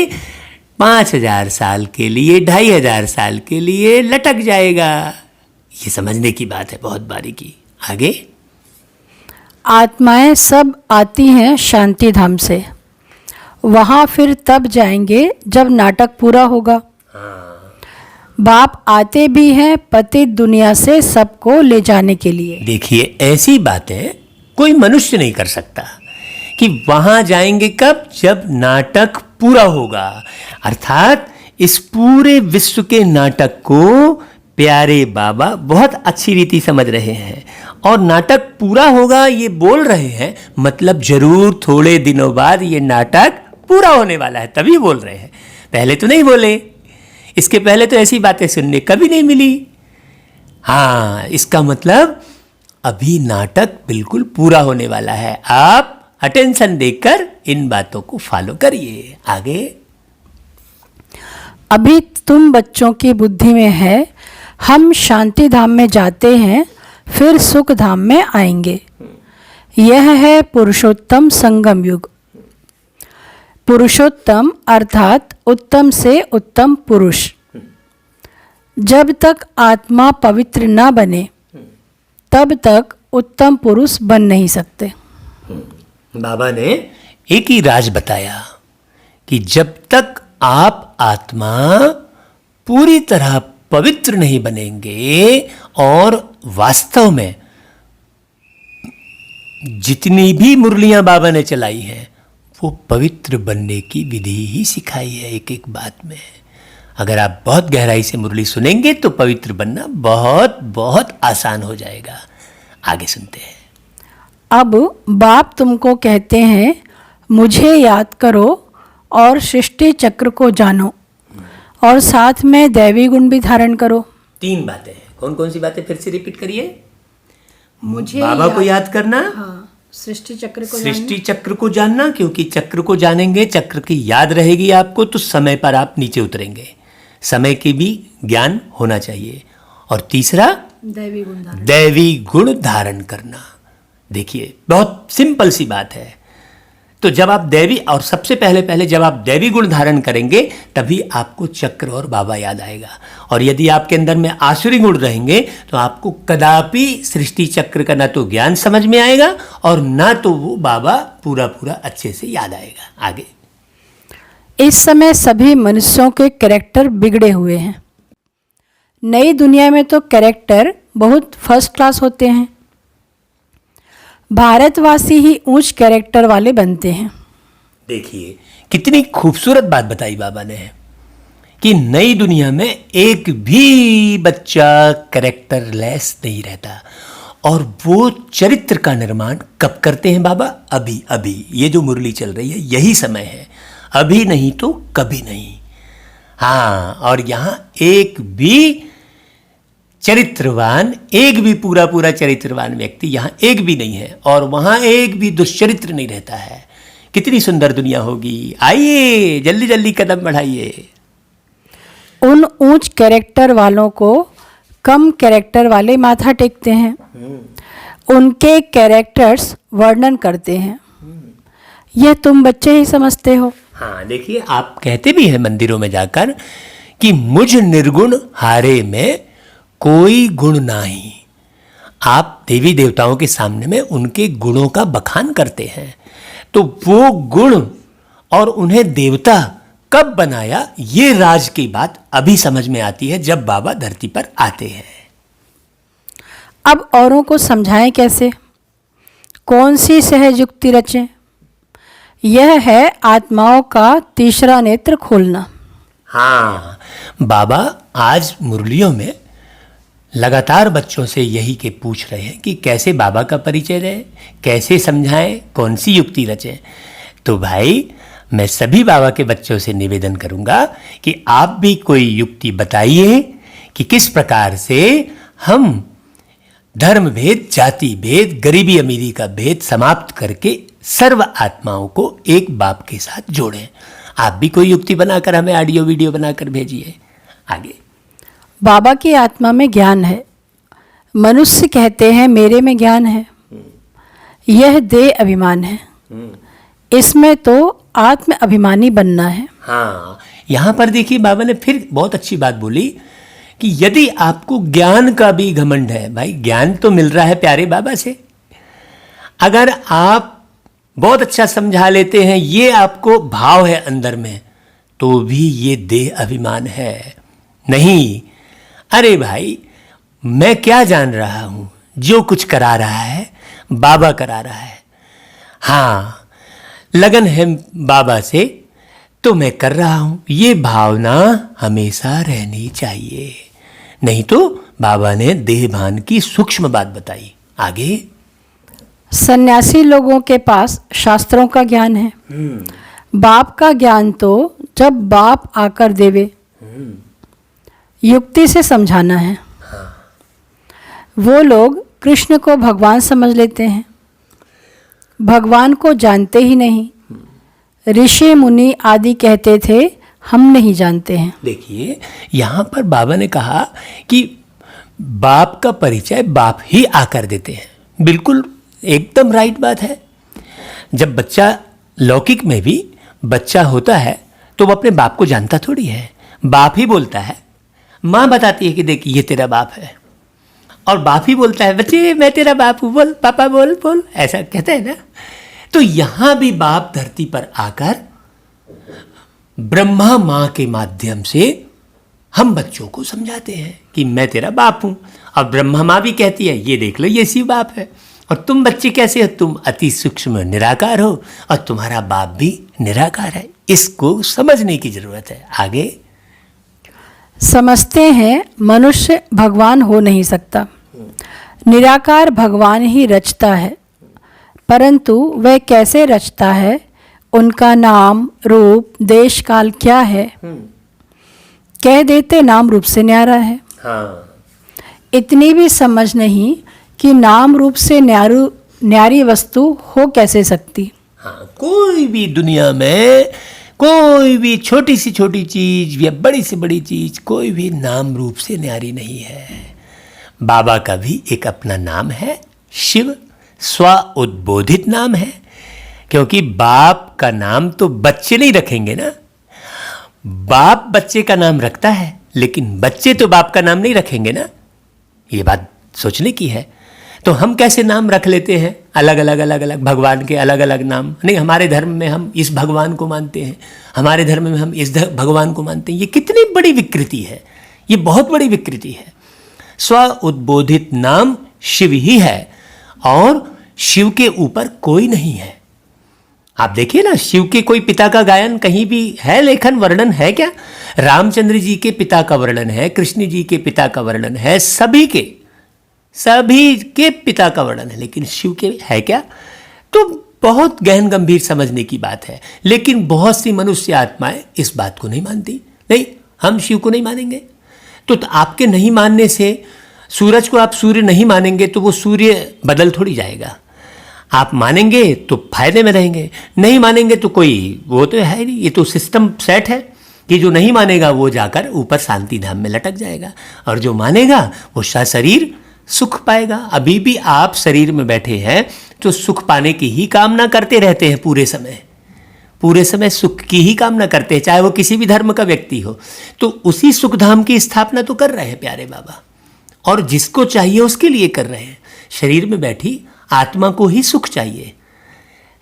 [SPEAKER 1] 5000 साल के लिए, 2500 साल के लिए लटक जाएगा। ये समझने की बात है, बहुत बारीकी। आगे,
[SPEAKER 2] आत्माएं सब आती हैं शांति धाम से, वहाँ फिर तब जाएंगे जब नाटक पूरा होगा। बाप आते भी हैं पतित दुनिया से सबको ले जाने के लिए।
[SPEAKER 1] देखिए ऐसी बातें कोई मनुष्य नहीं कर सकता कि वहाँ जाएंगे कब, जब नाटक पूरा होगा। अर्थात इस पूरे विश्व के नाटक को प्यारे बाबा बहुत अच्छी रीति समझ रहे हैं, और नाटक पूरा होगा ये बोल रहे हैं, मतलब जरूर थोड़े दिनों बाद ये नाटक पूरा होने वाला है, तभी बोल रहे हैं। पहले तो नहीं बोले, इसके पहले तो ऐसी बातें सुनने कभी नहीं मिली। हाँ, इसका मतलब अभी नाटक बिल्कुल पूरा होने वाला है। आप अटेंशन देकर इन बातों को फॉलो करिए। आगे,
[SPEAKER 2] अभी तुम बच्चों की बुद्धि में है हम शांति धाम में जाते हैं फिर सुख धाम में आएंगे। यह है पुरुषोत्तम संगम युग। पुरुषोत्तम अर्थात उत्तम से उत्तम पुरुष। जब तक आत्मा पवित्र न बने तब तक उत्तम पुरुष बन नहीं सकते।
[SPEAKER 1] बाबा ने एक ही राज बताया कि जब तक आप आत्मा पूरी तरह पवित्र नहीं बनेंगे, और वास्तव में जितनी भी मुरलियां बाबा ने चलाई हैं वो पवित्र बनने की विधि ही सिखाई है एक एक बात में। अगर आप बहुत गहराई से मुरली सुनेंगे तो पवित्र बनना बहुत बहुत आसान हो जाएगा। आगे सुनते हैं।
[SPEAKER 2] अब बाप तुमको कहते हैं मुझे याद करो और सृष्टि चक्र को जानो और साथ में दैवी गुण भी धारण करो।
[SPEAKER 1] 3 बातें हैं। कौन कौन सी बातें फिर से रिपीट करिए।
[SPEAKER 2] मुझे
[SPEAKER 1] बाबा को याद करना,
[SPEAKER 2] सृष्टि चक्र को
[SPEAKER 1] सृष्टि चक्र को जानना, क्योंकि चक्र को जानेंगे, चक्र की याद रहेगी आपको तो समय पर आप नीचे उतरेंगे। समय की भी ज्ञान होना चाहिए। और तीसरा दैवी गुण धारण करना। देखिए बहुत सिंपल सी बात है। तो जब आप दैवी, और सबसे पहले जब आप दैवी गुण धारण करेंगे तभी आपको चक्र और बाबा याद आएगा। और यदि आपके अंदर में आसुरी गुण रहेंगे तो आपको कदापि सृष्टि चक्र का ना तो ज्ञान समझ में आएगा और ना तो वो बाबा पूरा पूरा अच्छे से याद आएगा। आगे।
[SPEAKER 2] इस समय सभी मनुष्यों के कैरेक्टर बिगड़े हुए हैं। नई दुनिया में तो कैरेक्टर बहुत फर्स्ट क्लास होते हैं। भारतवासी ही ऊंच कैरेक्टर वाले बनते हैं।
[SPEAKER 1] देखिए कितनी खूबसूरत बात बताई बाबा ने कि नई दुनिया में एक भी बच्चा कैरेक्टरलेस नहीं रहता। और वो चरित्र का निर्माण कब करते हैं बाबा? अभी अभी। ये जो मुरली चल रही है यही समय है। अभी नहीं तो कभी नहीं। हाँ, और यहाँ एक भी चरित्रवान, एक भी पूरा पूरा चरित्रवान व्यक्ति यहाँ एक भी नहीं है और वहाँ एक भी दुष्चरित्र नहीं रहता है। कितनी सुंदर दुनिया होगी। आइए जल्दी जल्दी कदम बढ़ाइए।
[SPEAKER 2] उन ऊंच कैरेक्टर वालों को कम कैरेक्टर वाले माथा टेकते हैं। उनके कैरेक्टर्स वर्णन करते हैं। यह तुम बच्चे ही समझते हो।
[SPEAKER 1] हाँ देखिए, आप कहते भी हैं मंदिरों में जाकर कि मुझ निर्गुण हारे में कोई गुण नहीं। आप देवी देवताओं के सामने में उनके गुणों का बखान करते हैं। तो वो गुण और उन्हें देवता कब बनाया, ये राज की बात अभी समझ में आती है जब बाबा धरती पर आते हैं।
[SPEAKER 2] अब औरों को समझाएं कैसे? कौन सी सहज युक्ति रचें? यह है आत्माओं का तीसरा नेत्र खोलना।
[SPEAKER 1] हाँ, बाबा आज मुरलियों में लगातार बच्चों से यही के पूछ रहे हैं कि कैसे बाबा का परिचय दें, कैसे समझाएं, कौन सी युक्ति रचें। तो भाई मैं सभी बाबा के बच्चों से निवेदन करूंगा कि आप भी कोई युक्ति बताइए कि किस प्रकार से हम धर्म भेद, जाति भेद, गरीबी अमीरी का भेद समाप्त करके सर्व आत्माओं को एक बाप के साथ जोड़ें। आप भी कोई युक्ति बनाकर हमें ऑडियो वीडियो बनाकर भेजिए। आगे।
[SPEAKER 2] बाबा की आत्मा में ज्ञान है। मनुष्य कहते हैं मेरे में ज्ञान है। यह देह अभिमान है। इसमें तो आत्म अभिमानी बनना है।
[SPEAKER 1] हाँ, यहाँ पर देखिए बाबा ने फिर बहुत अच्छी बात बोली कि यदि आपको ज्ञान का भी घमंड है, भाई ज्ञान तो मिल रहा है प्यारे बाबा से, अगर आप बहुत अच्छा समझा लेते हैं, ये आपको भाव है अंदर में, तो भी ये देह अभिमान है। नहीं, अरे भाई मैं क्या जान रहा हूँ, जो कुछ करा रहा है बाबा करा रहा है। हाँ, लगन है बाबा से तो मैं कर रहा हूँ, ये भावना हमेशा रहनी चाहिए। नहीं तो बाबा ने देहभान की सूक्ष्म बात बताई। आगे।
[SPEAKER 2] सन्यासी लोगों के पास शास्त्रों का ज्ञान है। बाप का ज्ञान तो जब बाप आकर देवे। युक्ति से समझाना है। वो लोग कृष्ण को भगवान समझ लेते हैं, भगवान को जानते ही नहीं। ऋषि मुनि आदि कहते थे हम नहीं जानते हैं।
[SPEAKER 1] देखिए यहाँ पर बाबा ने कहा कि बाप का परिचय बाप ही आकर देते हैं। बिल्कुल एकदम राइट बात है। जब बच्चा लौकिक में भी बच्चा होता है तो वो अपने बाप को जानता थोड़ी है। बाप ही बोलता है, माँ बताती है कि देख ये तेरा बाप है, और बाप ही बोलता है बच्चे मैं तेरा बाप हूँ, बोल पापा बोल बोल, ऐसा कहते हैं ना। तो यहाँ भी बाप धरती पर आकर ब्रह्मा माँ के माध्यम से हम बच्चों को समझाते हैं कि मैं तेरा बाप हूँ। और ब्रह्मा माँ भी कहती है ये देख लो ये शिव बाप है, और तुम बच्चे कैसे हो? तुम अति सूक्ष्म निराकार हो और तुम्हारा बाप भी निराकार है। इसको समझने की जरूरत है। आगे
[SPEAKER 2] समझते हैं मनुष्य भगवान हो नहीं सकता, निराकार भगवान ही रचता है, परंतु वह कैसे रचता है, उनका नाम रूप देश काल क्या है? कह देते नाम रूप से न्यारा है।
[SPEAKER 1] हाँ,
[SPEAKER 2] इतनी भी समझ नहीं कि नाम रूप से न्यारी वस्तु हो कैसे सकती।
[SPEAKER 1] हाँ, कोई भी दुनिया में कोई भी छोटी सी छोटी चीज या बड़ी से बड़ी चीज कोई भी नाम रूप से न्यारी नहीं है। बाबा का भी एक अपना नाम है, शिव, स्व उद्बोधित नाम है, क्योंकि बाप का नाम तो बच्चे नहीं रखेंगे ना। बाप बच्चे का नाम रखता है, लेकिन बच्चे तो बाप का नाम नहीं रखेंगे ना। ये बात सोचने की है। तो हम कैसे नाम रख लेते हैं अलग अलग भगवान के अलग अलग नाम। नहीं, हमारे धर्म में हम इस भगवान को मानते हैं, हमारे धर्म में हम इस भगवान को मानते हैं। ये कितनी बड़ी विकृति है, ये बहुत बड़ी विकृति है। स्व उद्बोधित नाम शिव ही है और शिव के ऊपर कोई नहीं है। आप देखिए ना, शिव के कोई पिता का गायन कहीं भी है, लेखन वर्णन है क्या? रामचंद्र जी के पिता का वर्णन है, कृष्ण जी के पिता का वर्णन है, सभी के पिता का वर्णन है, लेकिन शिव के है क्या? तो बहुत गहन गंभीर समझने की बात है। लेकिन बहुत सी मनुष्य आत्माएं इस बात को नहीं मानती। नहीं, हम शिव को नहीं मानेंगे। तो आपके नहीं मानने से, सूरज को आप सूर्य नहीं मानेंगे तो वो सूर्य बदल थोड़ी जाएगा। आप मानेंगे तो फायदे में रहेंगे, नहीं मानेंगे तो कोई वो तो है नहीं। ये तो सिस्टम सेट है कि जो नहीं मानेगा वो जाकर ऊपर शांति धाम में लटक जाएगा, और जो मानेगा वो शरीर सुख पाएगा। अभी भी आप शरीर में बैठे हैं तो सुख पाने की ही कामना करते रहते हैं। पूरे समय सुख की ही कामना करते हैं, चाहे वो किसी भी धर्म का व्यक्ति हो। तो उसी सुख धाम की स्थापना तो कर रहे हैं प्यारे बाबा, और जिसको चाहिए उसके लिए कर रहे हैं। शरीर में बैठी आत्मा को ही सुख चाहिए,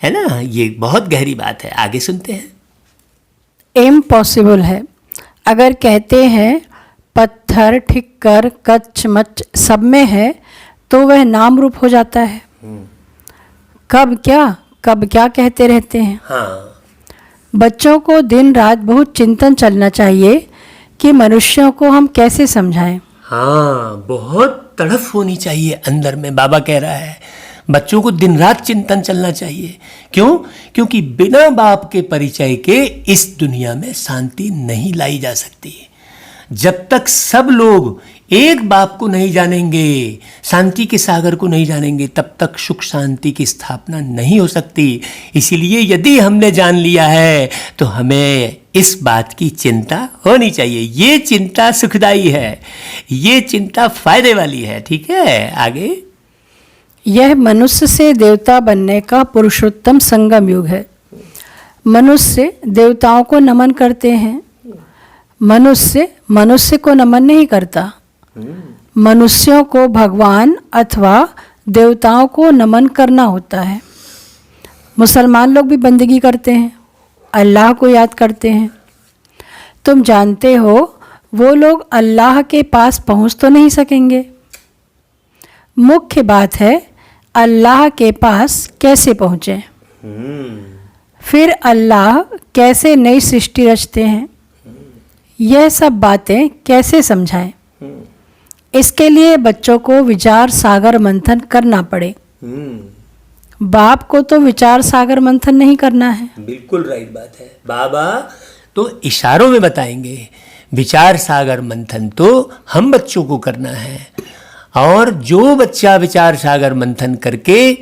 [SPEAKER 1] है ना। ये बहुत गहरी बात है। आगे सुनते हैं।
[SPEAKER 2] इम्पॉसिबल है। अगर कहते हैं पत्थर, ठिक्कर, कच्च मच्च सब में है तो वह नाम रूप हो जाता है। कब क्या कहते रहते हैं।
[SPEAKER 1] हाँ,
[SPEAKER 2] बच्चों को दिन रात बहुत चिंतन चलना चाहिए कि मनुष्यों को हम कैसे समझाएं।
[SPEAKER 1] हाँ, बहुत तड़फ होनी चाहिए अंदर में। बाबा कह रहा है बच्चों को दिन रात चिंतन चलना चाहिए। क्यों? क्योंकि बिना बाप के परिचय के इस दुनिया में शांति नहीं लाई जा सकती। जब तक सब लोग एक बाप को नहीं जानेंगे, शांति के सागर को नहीं जानेंगे, तब तक सुख शांति की स्थापना नहीं हो सकती। इसीलिए यदि हमने जान लिया है तो हमें इस बात की चिंता होनी चाहिए। ये चिंता सुखदायी है, ये चिंता फायदे वाली है। ठीक है, आगे।
[SPEAKER 2] यह मनुष्य से देवता बनने का पुरुषोत्तम संगम युग है। मनुष्य देवताओं को नमन करते हैं, मनुष्य को नमन नहीं करता। मनुष्यों को भगवान अथवा देवताओं को नमन करना होता है। मुसलमान लोग भी बंदगी करते हैं, अल्लाह को याद करते हैं। तुम जानते हो वो लोग अल्लाह के पास पहुंच तो नहीं सकेंगे। मुख्य बात है अल्लाह के पास कैसे पहुँचें, फिर अल्लाह कैसे नई सृष्टि रचते हैं, यह सब बातें कैसे समझाएं। इसके लिए बच्चों को विचार सागर मंथन करना पड़े। बाप को तो विचार सागर मंथन नहीं करना है।
[SPEAKER 1] बिल्कुल राइट बात है। बाबा तो इशारों में बताएंगे, विचार सागर मंथन तो हम बच्चों को करना है। और जो बच्चा विचार सागर मंथन करके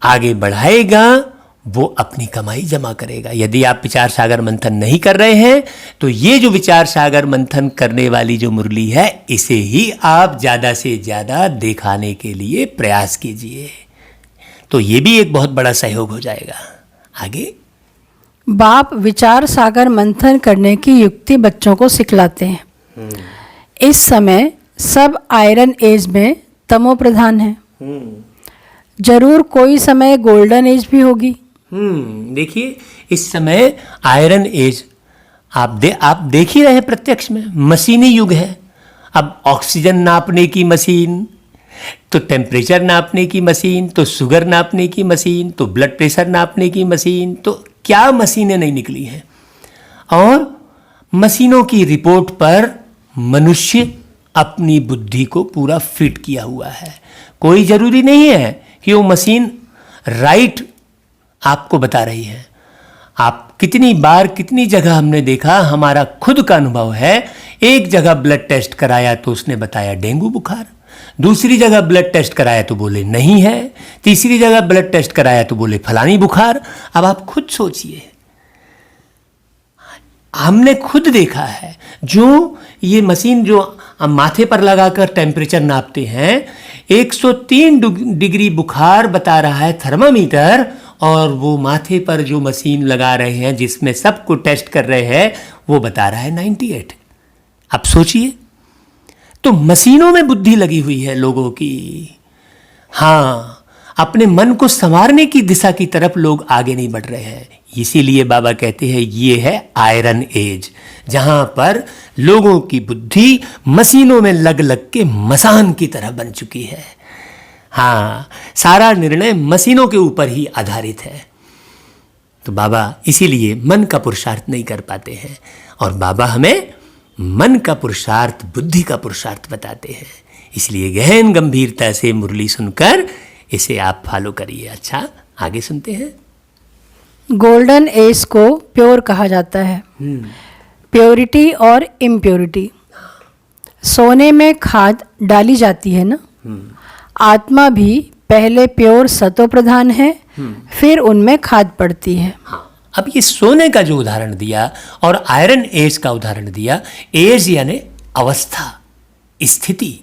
[SPEAKER 1] आगे बढ़ाएगा वो अपनी कमाई जमा करेगा। यदि आप विचार सागर मंथन नहीं कर रहे हैं तो ये जो विचार सागर मंथन करने वाली जो मुरली है, इसे ही आप ज़्यादा से ज़्यादा दिखाने के लिए प्रयास कीजिए, तो ये भी एक बहुत बड़ा सहयोग हो जाएगा। आगे।
[SPEAKER 2] बाप विचार सागर मंथन करने की युक्ति बच्चों को सिखलाते हैं। इस समय सब आयरन एज में तमो प्रधान है। जरूर कोई समय गोल्डन एज भी होगी।
[SPEAKER 1] देखिए इस समय आयरन एज आप देख ही रहे प्रत्यक्ष में, मशीनी युग है। अब ऑक्सीजन नापने की मशीन, तो टेम्परेचर नापने की मशीन, तो शुगर नापने की मशीन, तो ब्लड प्रेशर नापने की मशीन, तो क्या मशीनें नहीं निकली हैं। और मशीनों की रिपोर्ट पर मनुष्य अपनी बुद्धि को पूरा फिट किया हुआ है। कोई ज़रूरी नहीं है कि वो मशीन राइट आपको बता रही है। आप कितनी बार कितनी जगह हमने देखा, हमारा खुद का अनुभव है, एक जगह ब्लड टेस्ट कराया तो उसने बताया डेंगू बुखार, दूसरी जगह ब्लड टेस्ट कराया तो बोले नहीं है, तीसरी जगह ब्लड टेस्ट कराया तो बोले फलानी बुखार। अब आप खुद सोचिए, हमने खुद देखा है, जो ये मशीन जो माथे पर लगाकर टेम्परेचर नापते हैं, 103 डिग्री बुखार बता रहा है थर्मामीटर, और वो माथे पर जो मशीन लगा रहे हैं जिसमें सबको टेस्ट कर रहे हैं वो बता रहा है 98। अब सोचिए, तो मशीनों में बुद्धि लगी हुई है लोगों की। हाँ, अपने मन को संवारने की दिशा की तरफ लोग आगे नहीं बढ़ रहे हैं। इसीलिए बाबा कहते हैं ये है आयरन एज, जहां पर लोगों की बुद्धि मशीनों में लग लग के मसान की तरह बन चुकी है। हाँ, सारा निर्णय मशीनों के ऊपर ही आधारित है। तो बाबा इसीलिए मन का पुरुषार्थ नहीं कर पाते हैं, और बाबा हमें मन का पुरुषार्थ, बुद्धि का पुरुषार्थ बताते हैं। इसलिए गहन गंभीरता से मुरली सुनकर इसे आप फॉलो करिए। अच्छा, आगे सुनते हैं।
[SPEAKER 2] गोल्डन एज को प्योर कहा जाता है। प्योरिटी और इम्प्योरिटी। सोने में खाद डाली जाती है ना, आत्मा भी पहले प्योर सतो प्रधान है, फिर उनमें खाद पड़ती है।
[SPEAKER 1] हाँ, अब ये सोने का जो उदाहरण दिया और आयरन एज का उदाहरण दिया, एज यानी अवस्था, स्थिति,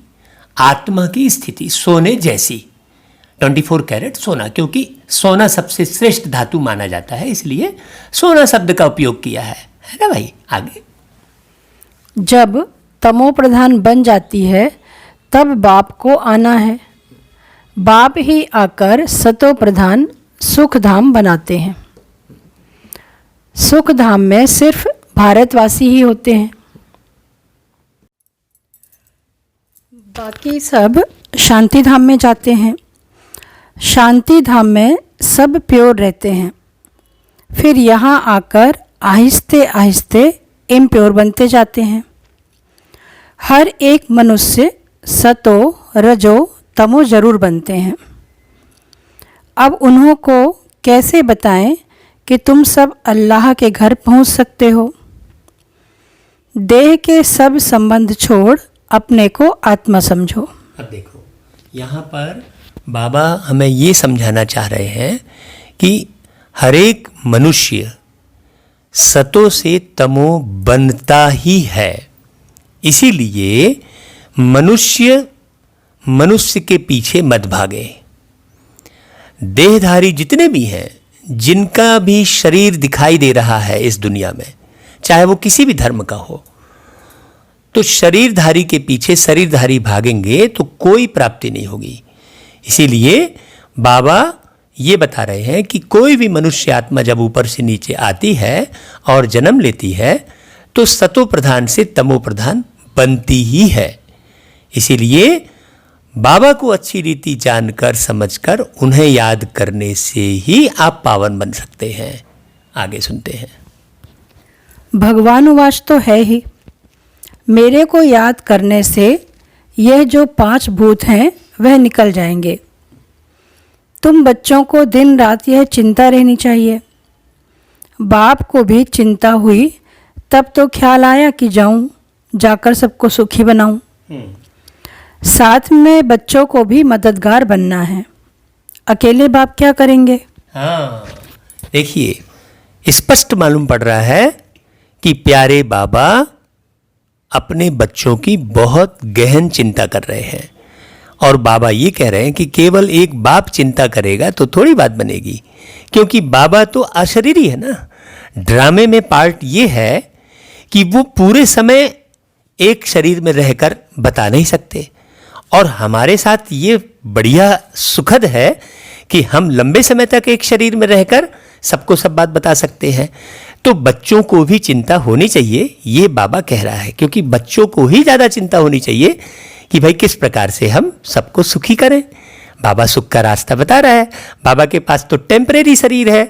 [SPEAKER 1] आत्मा की स्थिति सोने जैसी, 24 कैरेट सोना, क्योंकि सोना सबसे श्रेष्ठ धातु माना जाता है, इसलिए सोना शब्द का उपयोग किया है ना भाई। आगे,
[SPEAKER 2] जब तमो प्रधान बन जाती है तब बाप को आना है। बाप ही आकर सतो प्रधान सुख धाम बनाते हैं। सुख धाम में सिर्फ भारतवासी ही होते हैं, बाकी सब शांति धाम में जाते हैं। शांति धाम में सब प्योर रहते हैं, फिर यहाँ आकर आहिस्ते आहिस्ते इम्प्योर बनते जाते हैं। हर एक मनुष्य सतो रजो तमो जरूर बनते हैं। अब उन्हों को कैसे बताएं कि तुम सब अल्लाह के घर पहुंच सकते हो। देह के सब संबंध छोड़ अपने को आत्मा समझो।
[SPEAKER 1] अब देखो, यहाँ पर बाबा हमें ये समझाना चाह रहे हैं कि हर एक मनुष्य सतो से तमो बनता ही है। इसीलिए मनुष्य के पीछे मत भागे। देहधारी जितने भी हैं, जिनका भी शरीर दिखाई दे रहा है इस दुनिया में, चाहे वो किसी भी धर्म का हो, तो शरीरधारी के पीछे शरीरधारी भागेंगे तो कोई प्राप्ति नहीं होगी। इसीलिए बाबा ये बता रहे हैं कि कोई भी मनुष्य आत्मा जब ऊपर से नीचे आती है और जन्म लेती है तो सतो प्रधान से तमो प्रधान बनती ही है। इसीलिए बाबा को अच्छी रीति जानकर समझकर उन्हें याद करने से ही आप पावन बन सकते हैं। आगे सुनते हैं।
[SPEAKER 2] भगवान उवाच तो है ही, मेरे को याद करने से यह जो 5 भूत हैं वह निकल जाएंगे। तुम बच्चों को दिन रात यह चिंता रहनी चाहिए। बाप को भी चिंता हुई तब तो ख्याल आया कि जाऊं, जाकर सबको सुखी बनाऊं। साथ में बच्चों को भी मददगार बनना है। अकेले बाप क्या करेंगे।
[SPEAKER 1] हाँ, देखिए स्पष्ट मालूम पड़ रहा है कि प्यारे बाबा अपने बच्चों की बहुत गहन चिंता कर रहे हैं। और बाबा ये कह रहे हैं कि केवल एक बाप चिंता करेगा तो थोड़ी बात बनेगी, क्योंकि बाबा तो अशरीरी है ना। ड्रामे में पार्ट ये है कि वो पूरे समय एक शरीर में रहकर बता नहीं सकते, और हमारे साथ ये बढ़िया सुखद है कि हम लंबे समय तक एक शरीर में रहकर सबको सब बात बता सकते हैं। तो बच्चों को भी चिंता होनी चाहिए, ये बाबा कह रहा है, क्योंकि बच्चों को ही ज़्यादा चिंता होनी चाहिए कि भाई किस प्रकार से हम सबको सुखी करें। बाबा सुख का रास्ता बता रहा है। बाबा के पास तो टेम्परेरी शरीर है,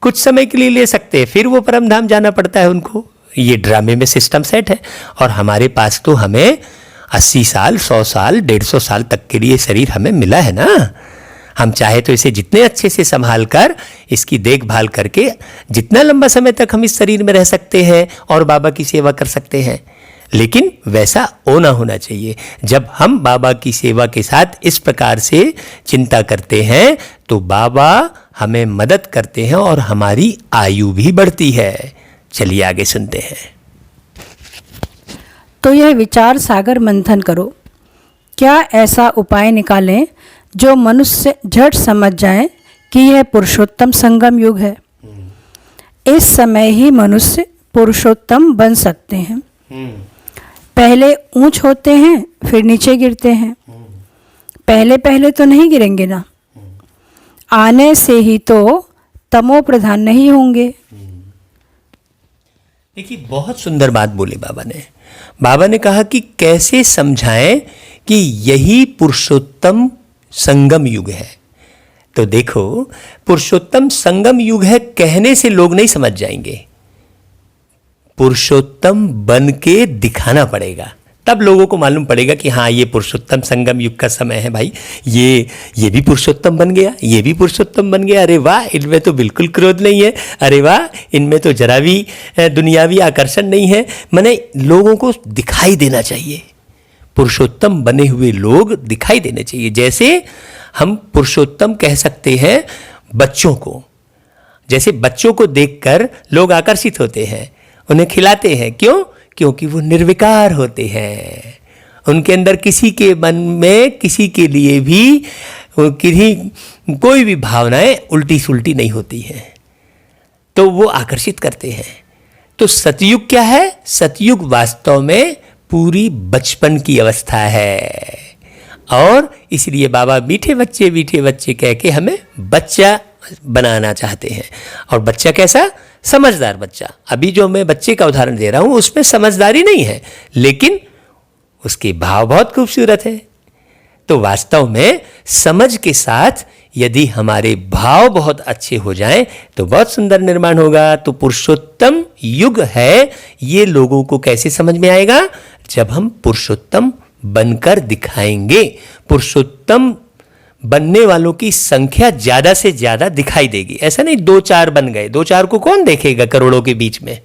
[SPEAKER 1] कुछ समय के लिए ले सकते हैं, फिर वो परम धाम जाना पड़ता है उनको। ये ड्रामे में सिस्टम सेट है। और हमारे पास तो हमें 80 साल, 100 साल, 150 साल तक के लिए शरीर हमें मिला है ना। हम चाहे तो इसे जितने अच्छे से संभाल कर, इसकी देखभाल करके जितना लंबा समय तक हम इस शरीर में रह सकते हैं और बाबा की सेवा कर सकते हैं। लेकिन वैसा होना चाहिए। जब हम बाबा की सेवा के साथ इस प्रकार से चिंता करते हैं तो बाबा हमें मदद करते हैं और हमारी आयु भी बढ़ती है। चलिए आगे सुनते हैं।
[SPEAKER 2] तो यह विचार सागर मंथन करो, क्या ऐसा उपाय निकालें जो मनुष्य झट समझ जाए कि यह पुरुषोत्तम संगम युग है। इस समय ही मनुष्य पुरुषोत्तम बन सकते हैं। पहले ऊंच होते हैं, फिर नीचे गिरते हैं। पहले पहले तो नहीं गिरेंगे ना, आने से ही तो तमो प्रधान नहीं होंगे।
[SPEAKER 1] देखिए, बहुत सुंदर बात बोली बाबा ने। बाबा ने कहा कि कैसे समझाएं कि यही पुरुषोत्तम संगम युग है। तो देखो, पुरुषोत्तम संगम युग है कहने से लोग नहीं समझ जाएंगे, पुरुषोत्तम बन के दिखाना पड़ेगा, तब लोगों को मालूम पड़ेगा कि हाँ, ये पुरुषोत्तम संगम युग का समय है भाई। ये भी पुरुषोत्तम बन गया, ये भी पुरुषोत्तम बन गया। अरे वाह, इनमें तो बिल्कुल क्रोध नहीं है। अरे वाह, इनमें तो जरा भी दुनियावी आकर्षण नहीं है। माने लोगों को दिखाई देना चाहिए, पुरुषोत्तम बने हुए लोग दिखाई देने चाहिए। जैसे हम पुरुषोत्तम कह सकते हैं बच्चों को। जैसे बच्चों को देखकर लोग आकर्षित होते हैं, उन्हें खिलाते हैं। क्यों? क्योंकि वो निर्विकार होते हैं। उनके अंदर किसी के मन में किसी के लिए भी कोई भी भावनाएं उल्टी सुल्टी नहीं होती हैं, तो वो आकर्षित करते हैं। तो सतयुग क्या है? सतयुग वास्तव में पूरी बचपन की अवस्था है। और इसलिए बाबा मीठे बच्चे कह के हमें बच्चा बनाना चाहते हैं। और बच्चा कैसा? समझदार बच्चा। अभी जो मैं बच्चे का उदाहरण दे रहा हूं उसमें समझदारी नहीं है, लेकिन उसके भाव बहुत खूबसूरत है। तो वास्तव में समझ के साथ यदि हमारे भाव बहुत अच्छे हो जाएं तो बहुत सुंदर निर्माण होगा। तो पुरुषोत्तम युग है, ये लोगों को कैसे समझ में आएगा? जब हम पुरुषोत्तम बनकर दिखाएंगे। पुरुषोत्तम बनने वालों की संख्या ज्यादा से ज्यादा दिखाई देगी। ऐसा नहीं 2-4 बन गए, 2-4 को कौन देखेगा करोड़ों के बीच में?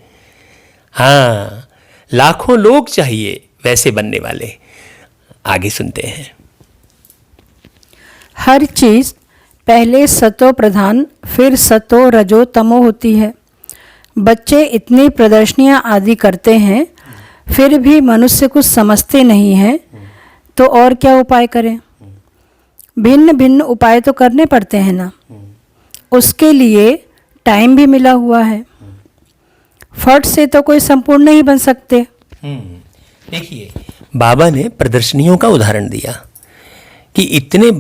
[SPEAKER 1] हाँ, लाखों लोग चाहिए वैसे बनने वाले। आगे सुनते हैं।
[SPEAKER 2] हर चीज पहले सतो प्रधान, फिर सतो रजो तमो होती है। बच्चे इतनी प्रदर्शनियां आदि करते हैं, फिर भी मनुष्य कुछ समझते नहीं हैं, तो और क्या उपाय करें? भिन्न भिन्न उपाय तो करने पड़ते हैं ना, उसके लिए टाइम भी मिला हुआ है। फट से तो कोई संपूर्ण नहीं बन सकते।
[SPEAKER 1] देखिए, बाबा ने प्रदर्शनियों का उदाहरण दिया कि इतने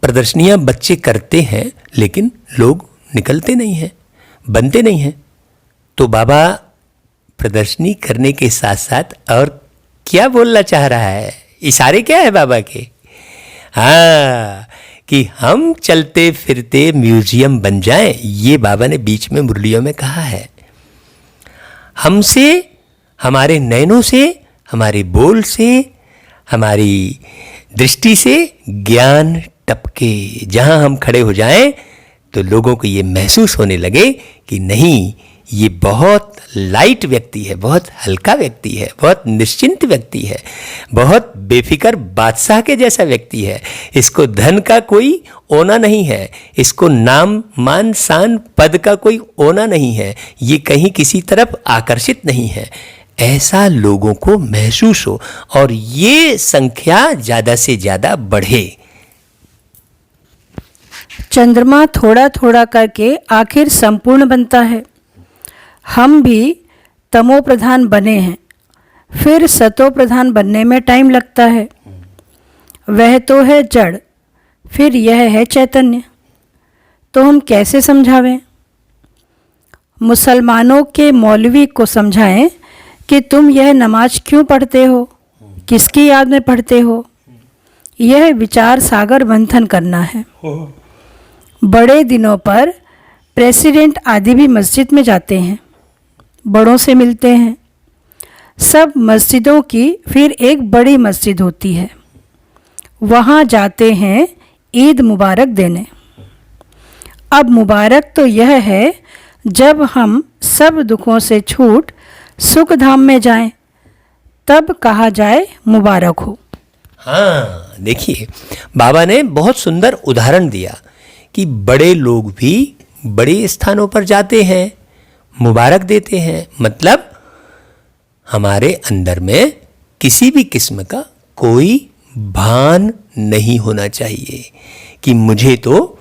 [SPEAKER 1] प्रदर्शनियां बच्चे करते हैं लेकिन लोग निकलते नहीं हैं, बनते नहीं हैं। तो बाबा प्रदर्शनी करने के साथ साथ और क्या बोलना चाह रहा है? इशारे क्या है बाबा के? हाँ, कि हम चलते फिरते म्यूजियम बन जाएं, ये बाबा ने बीच में मुरलियों में कहा है। हमसे, हमारे नयनों से, हमारे बोल से, हमारी दृष्टि से ज्ञान टपके। जहां हम खड़े हो जाएं तो लोगों को ये महसूस होने लगे कि नहीं, ये बहुत लाइट व्यक्ति है, बहुत हल्का व्यक्ति है, बहुत निश्चिंत व्यक्ति है, बहुत बेफिक्र बादशाह के जैसा व्यक्ति है। इसको धन का कोई ओना नहीं है, इसको नाम मान शान पद का कोई ओना नहीं है, ये कहीं किसी तरफ आकर्षित नहीं है। ऐसा लोगों को महसूस हो और ये संख्या ज़्यादा से ज़्यादा बढ़े।
[SPEAKER 2] चंद्रमा थोड़ा थोड़ा करके आखिर संपूर्ण बनता है। हम भी तमो प्रधान बने हैं, फिर सतो प्रधान बनने में टाइम लगता है। वह तो है जड़, फिर यह है चैतन्य। तो हम कैसे समझावें? मुसलमानों के मौलवी को समझाएं कि तुम यह नमाज क्यों पढ़ते हो, किसकी याद में पढ़ते हो, यह विचार सागर मंथन करना है। बड़े दिनों पर प्रेसिडेंट आदि भी मस्जिद में जाते हैं, बड़ों से मिलते हैं। सब मस्जिदों की फिर एक बड़ी मस्जिद होती है, वहाँ जाते हैं ईद मुबारक देने। अब मुबारक तो यह है जब हम सब दुखों से छूट सुख धाम में जाएं, तब कहा जाए मुबारक हो।
[SPEAKER 1] हाँ, देखिए बाबा ने बहुत सुंदर उदाहरण दिया कि बड़े लोग भी बड़े स्थानों पर जाते हैं, मुबारक देते हैं। मतलब हमारे अंदर में किसी भी किस्म का कोई भान नहीं होना चाहिए कि मुझे तो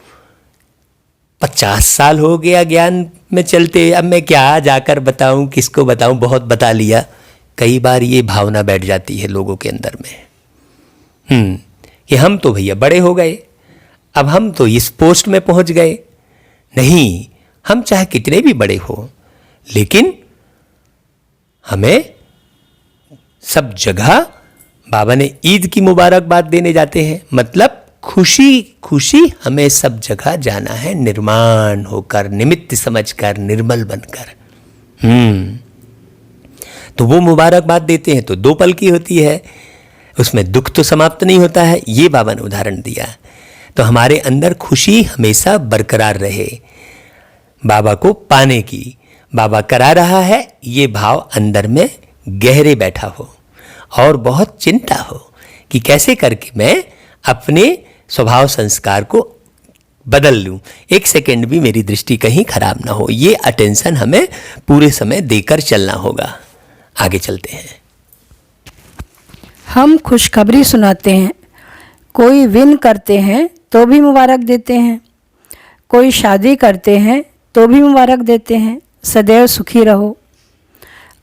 [SPEAKER 1] 50 साल हो गया ज्ञान में चलते, अब मैं क्या जाकर बताऊं, किसको बताऊं, बहुत बता लिया। कई बार ये भावना बैठ जाती है लोगों के अंदर में कि हम तो भैया बड़े हो गए, अब हम तो इस पोस्ट में पहुंच गए। नहीं, हम चाहे कितने भी बड़े हो, लेकिन हमें सब जगह बाबा ने ईद की मुबारकबाद देने जाते हैं। मतलब खुशी खुशी हमें सब जगह जाना है, निर्माण होकर, निमित्त समझकर, निर्मल बनकर। तो वो मुबारकबाद देते हैं तो 2 पल की होती है, उसमें दुख तो समाप्त नहीं होता है। ये बाबा ने उदाहरण दिया। तो हमारे अंदर खुशी हमेशा बरकरार रहे, बाबा को पाने की, बाबा करा रहा है, ये भाव अंदर में गहरे बैठा हो और बहुत चिंता हो कि कैसे करके मैं अपने स्वभाव संस्कार को बदल लूं, 1 सेकंड भी मेरी दृष्टि कहीं खराब ना हो। ये अटेंशन हमें पूरे समय देकर चलना होगा। आगे चलते हैं।
[SPEAKER 2] हम खुशखबरी सुनाते हैं, कोई विन करते हैं तो भी मुबारक देते हैं, कोई शादी करते हैं तो भी मुबारक देते हैं, सदैव सुखी रहो।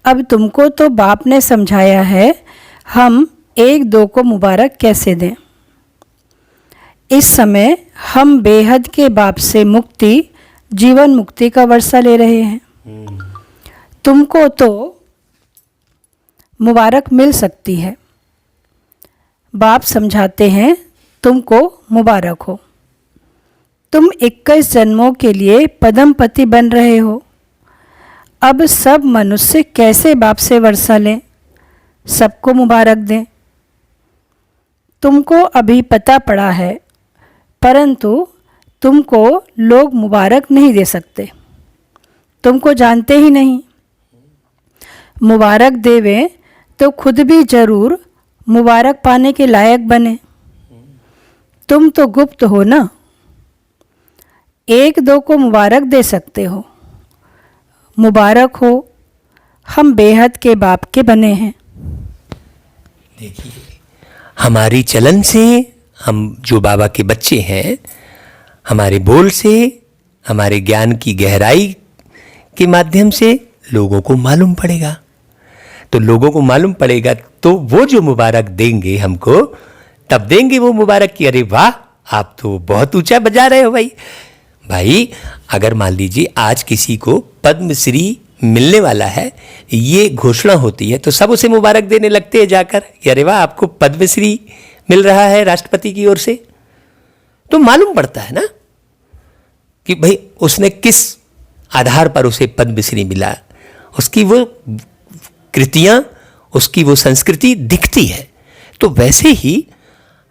[SPEAKER 2] अब तुमको तो बाप ने समझाया है, हम 1-2 को मुबारक कैसे दें। इस समय हम बेहद के बाप से मुक्ति, जीवन मुक्ति का वर्षा ले रहे हैं। तुमको तो मुबारक मिल सकती है। बाप समझाते हैं, तुमको मुबारक हो, तुम 21 जन्मों के लिए पद्मपति बन रहे हो। अब सब मनुष्य कैसे बाप से वर्षा लें, सबको मुबारक दें। तुमको अभी पता पड़ा है, परंतु तुमको लोग मुबारक नहीं दे सकते, तुमको जानते ही नहीं। मुबारक देवें तो खुद भी जरूर मुबारक पाने के लायक बने। तुम तो गुप्त हो ना, 1-2 को मुबारक दे सकते हो। मुबारक हो, हम बेहद के बाप के बने हैं।
[SPEAKER 1] देखिए, हमारी चलन से, हम जो बाबा के बच्चे हैं, हमारे बोल से, हमारे ज्ञान की गहराई के माध्यम से लोगों को मालूम पड़ेगा। तो लोगों को मालूम पड़ेगा तो वो जो मुबारक देंगे हमको, तब देंगे वो मुबारक कि अरे वाह, आप तो बहुत ऊंचा बजा रहे हो भाई। अगर मान लीजिए आज किसी को पद्मश्री मिलने वाला है, ये घोषणा होती है, तो सब उसे मुबारक देने लगते हैं जाकर कि अरे वाह, आपको पद्मश्री मिल रहा है राष्ट्रपति की ओर से। तो मालूम पड़ता है ना कि भाई उसने किस आधार पर उसे पद्मश्री मिला, उसकी वो कृतियां, उसकी वो संस्कृति दिखती है। तो वैसे ही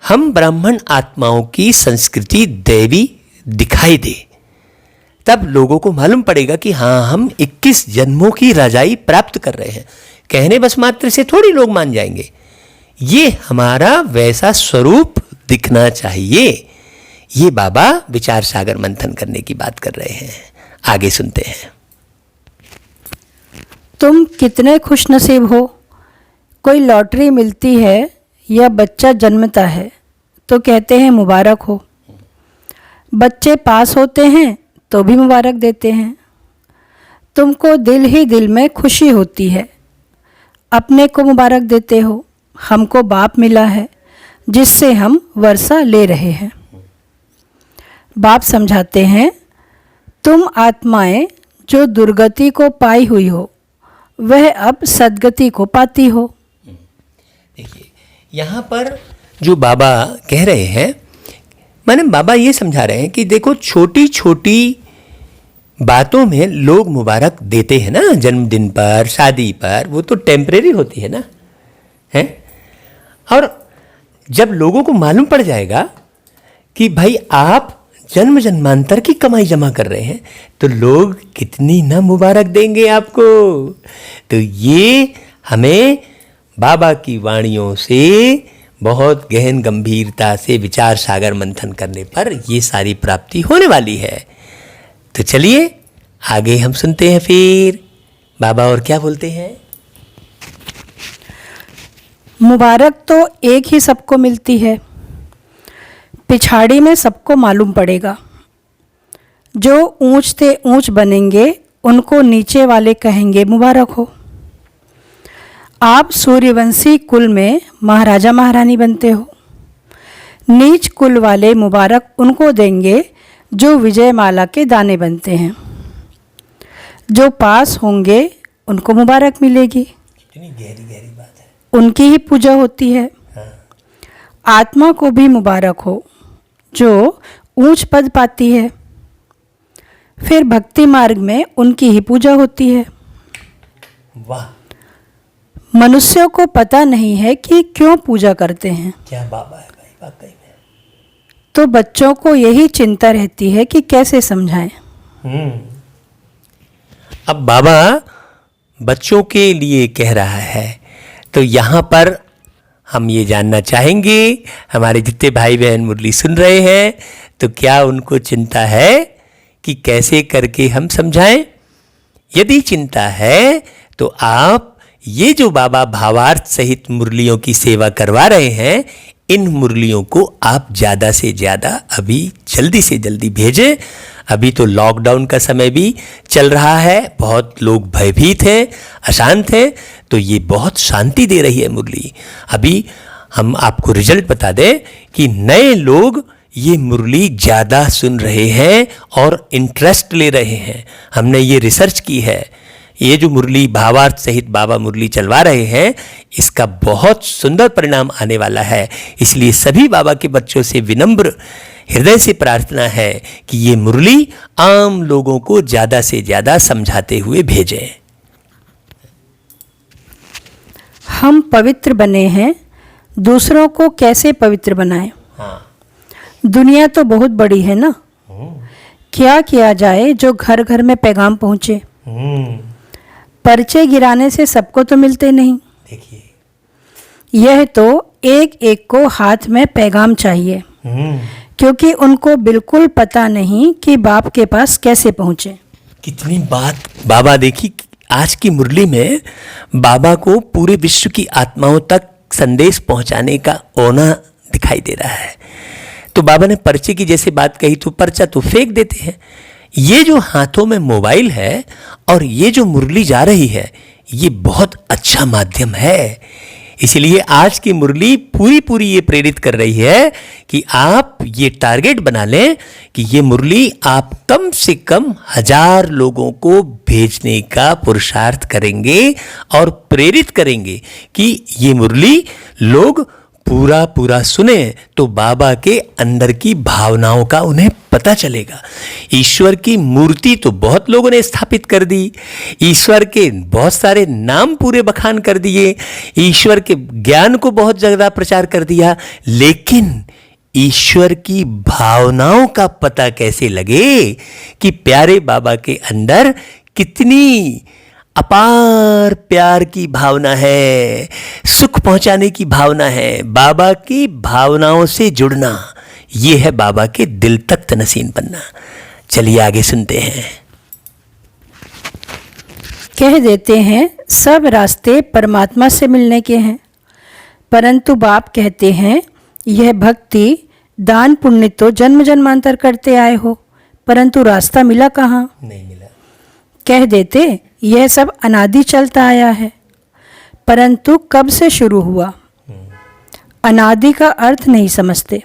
[SPEAKER 1] हम ब्राह्मण आत्माओं की संस्कृति दैवी दिखाई दे, तब लोगों को मालूम पड़ेगा कि हाँ, हम 21 जन्मों की रजाई प्राप्त कर रहे हैं। कहने बस मात्र से थोड़ी लोग मान जाएंगे, ये हमारा वैसा स्वरूप दिखना चाहिए। ये बाबा विचार सागर मंथन करने की बात कर रहे हैं। आगे सुनते हैं।
[SPEAKER 2] तुम कितने खुश नसीब हो, कोई लॉटरी मिलती है या बच्चा जन्मता है तो कहते हैं मुबारक हो। बच्चे पास होते हैं तो भी मुबारक देते हैं। तुमको दिल ही दिल में खुशी होती है, अपने को मुबारक देते हो। हमको बाप मिला है जिससे हम वर्षा ले रहे हैं। बाप समझाते हैं, तुम आत्माएं जो दुर्गति को पाई हुई हो, वह अब सद्गति को पाती हो।
[SPEAKER 1] देखिए, यहाँ पर जो बाबा कह रहे हैं, माने बाबा ये समझा रहे हैं कि देखो छोटी छोटी बातों में लोग मुबारक देते हैं ना, जन्मदिन पर, शादी पर, वो तो टेम्परेरी होती है ना, है। और जब लोगों को मालूम पड़ जाएगा कि भाई आप जन्म जन्मांतर की कमाई जमा कर रहे हैं, तो लोग कितनी ना मुबारक देंगे आपको। तो ये हमें बाबा की वाणियों से बहुत गहन गंभीरता से विचार सागर मंथन करने पर ये सारी प्राप्ति होने वाली है। तो चलिए आगे हम सुनते हैं फिर बाबा और क्या बोलते हैं।
[SPEAKER 2] मुबारक तो एक ही सबको मिलती है, पिछाड़ी में सबको मालूम पड़ेगा। जो ऊंच से ऊंच बनेंगे उनको नीचे वाले कहेंगे मुबारक हो। आप सूर्यवंशी कुल में महाराजा महारानी बनते हो, नीच कुल वाले मुबारक उनको देंगे जो विजयमाला के दाने बनते हैं। जो पास होंगे उनको मुबारक मिलेगी,
[SPEAKER 1] कितनी गहरी गहरी बात है।
[SPEAKER 2] उनकी ही पूजा होती है। आत्मा को भी मुबारक हो जो ऊंच पद पाती है, फिर भक्ति मार्ग में उनकी ही पूजा होती है।
[SPEAKER 1] वाह,
[SPEAKER 2] मनुष्यों को पता नहीं है कि क्यों पूजा करते हैं।
[SPEAKER 1] क्या बाबा है भाई, वाकई में।
[SPEAKER 2] तो बच्चों को यही चिंता रहती है कि कैसे समझाएं।
[SPEAKER 1] अब बाबा बच्चों के लिए कह रहा है, तो यहाँ पर हम ये जानना चाहेंगे, हमारे जितने भाई बहन मुरली सुन रहे हैं, तो क्या उनको चिंता है कि कैसे करके हम समझाएं? यदि चिंता है तो आप ये जो बाबा भावार्थ सहित मुरलियों की सेवा करवा रहे हैं, इन मुरलियों को आप ज़्यादा से ज़्यादा अभी जल्दी से जल्दी भेजें। अभी तो लॉकडाउन का समय भी चल रहा है, बहुत लोग भयभीत हैं, अशांत हैं, तो ये बहुत शांति दे रही है मुरली। अभी हम आपको रिजल्ट बता दें कि नए लोग ये मुरली ज़्यादा सुन रहे हैं और इंटरेस्ट ले रहे हैं। हमने ये रिसर्च की है। ये जो मुरली भावार्थ सहित बाबा मुरली चलवा रहे हैं, इसका बहुत सुंदर परिणाम आने वाला है। इसलिए सभी बाबा के बच्चों से विनम्र हृदय से प्रार्थना है कि ये मुरली आम लोगों को ज़्यादा से ज़्यादा समझाते हुए भेजें।
[SPEAKER 2] हम पवित्र बने हैं, दूसरों को कैसे पवित्र बनाएं? दुनिया तो बहुत बड़ी है ना, क्या किया जाए जो घर घर में पैगाम पहुंचे? पर्चे गिराने से सबको तो मिलते नहीं।
[SPEAKER 1] देखिए,
[SPEAKER 2] यह तो एक एक को हाथ में पैगाम चाहिए, क्योंकि उनको बिल्कुल पता नहीं कि बाप के पास कैसे पहुंचे।
[SPEAKER 1] कितनी बात बाबा, देखी आज की मुरली में बाबा को पूरे विश्व की आत्माओं तक संदेश पहुंचाने का ओना दिखाई दे रहा है। तो बाबा ने पर्चे की जैसे बात कही, तो पर्चा तो फेंक देते हैं। ये जो हाथों में मोबाइल है और ये जो मुरली जा रही है, ये बहुत अच्छा माध्यम है। इसलिए आज की मुरली पूरी पूरी ये प्रेरित कर रही है कि आप ये टारगेट बना लें कि ये मुरली आप कम से कम 1000 लोगों को भेजने का पुरुषार्थ करेंगे और प्रेरित करेंगे कि ये मुरली लोग पूरा पूरा सुने, तो बाबा के अंदर की भावनाओं का उन्हें पता चलेगा। ईश्वर की मूर्ति तो बहुत लोगों ने स्थापित कर दी, ईश्वर के बहुत सारे नाम पूरे बखान कर दिए, ईश्वर के ज्ञान को बहुत ज़्यादा प्रचार कर दिया, लेकिन ईश्वर की भावनाओं का पता कैसे लगे कि प्यारे बाबा के अंदर कितनी अपार प्यार की भावना है, सुख पहुंचाने की भावना है, बाबा की भावनाओं से जुड़ना, ये है बाबा के दिल तक तनसीन बनना। चलिए आगे सुनते हैं।
[SPEAKER 2] कह देते हैं सब रास्ते परमात्मा से मिलने के हैं, परंतु बाप कहते हैं यह भक्ति दान पुण्य तो जन्म जन्मांतर करते आए हो, परंतु रास्ता मिला कहाँ?
[SPEAKER 1] नहीं मिला।
[SPEAKER 2] कह देते यह सब अनादि चलता आया है, परंतु कब से शुरू हुआ? अनादि का अर्थ नहीं समझते।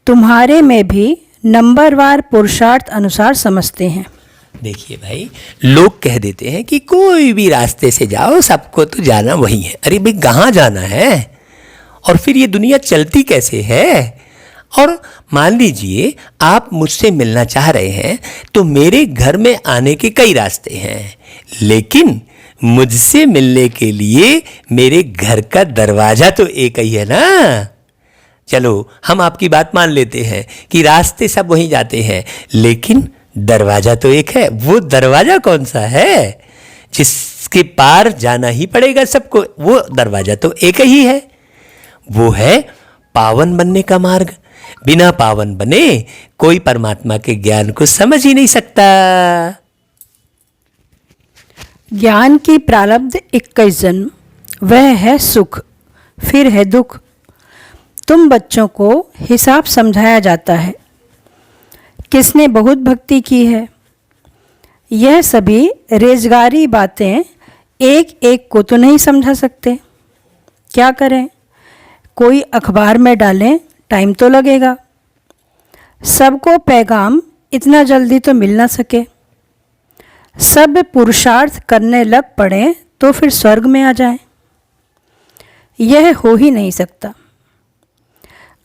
[SPEAKER 2] तुम्हारे में भी नंबरवार पुरुषार्थ अनुसार समझते हैं।
[SPEAKER 1] देखिए भाई, लोग कह देते हैं कि कोई भी रास्ते से जाओ, सबको तो जाना वही है। अरे भाई, कहाँ जाना है? और फिर ये दुनिया चलती कैसे है? और मान लीजिए आप मुझसे मिलना चाह रहे हैं तो मेरे घर में आने के कई रास्ते हैं, लेकिन मुझसे मिलने के लिए मेरे घर का दरवाजा तो एक ही है ना। चलो हम आपकी बात मान लेते हैं कि रास्ते सब वहीं जाते हैं, लेकिन दरवाजा तो एक है। वो दरवाजा कौन सा है? जिसके पार जाना ही पड़ेगा सबको, वो दरवाजा तो एक ही है। वो है पावन बनने का मार्ग। बिना पावन बने कोई परमात्मा के ज्ञान को समझ ही नहीं सकता।
[SPEAKER 2] ज्ञान की प्रारब्ध 21 जन्म, वह है सुख, फिर है दुख। तुम बच्चों को हिसाब समझाया जाता है, किसने बहुत भक्ति की है। यह सभी रेजगारी बातें एक एक को तो नहीं समझा सकते। क्या करें? कोई अखबार में डालें, टाइम तो लगेगा। सबको पैगाम इतना जल्दी तो मिल ना सके। सब पुरुषार्थ करने लग पड़े तो फिर स्वर्ग में आ जाएं। यह हो ही नहीं सकता।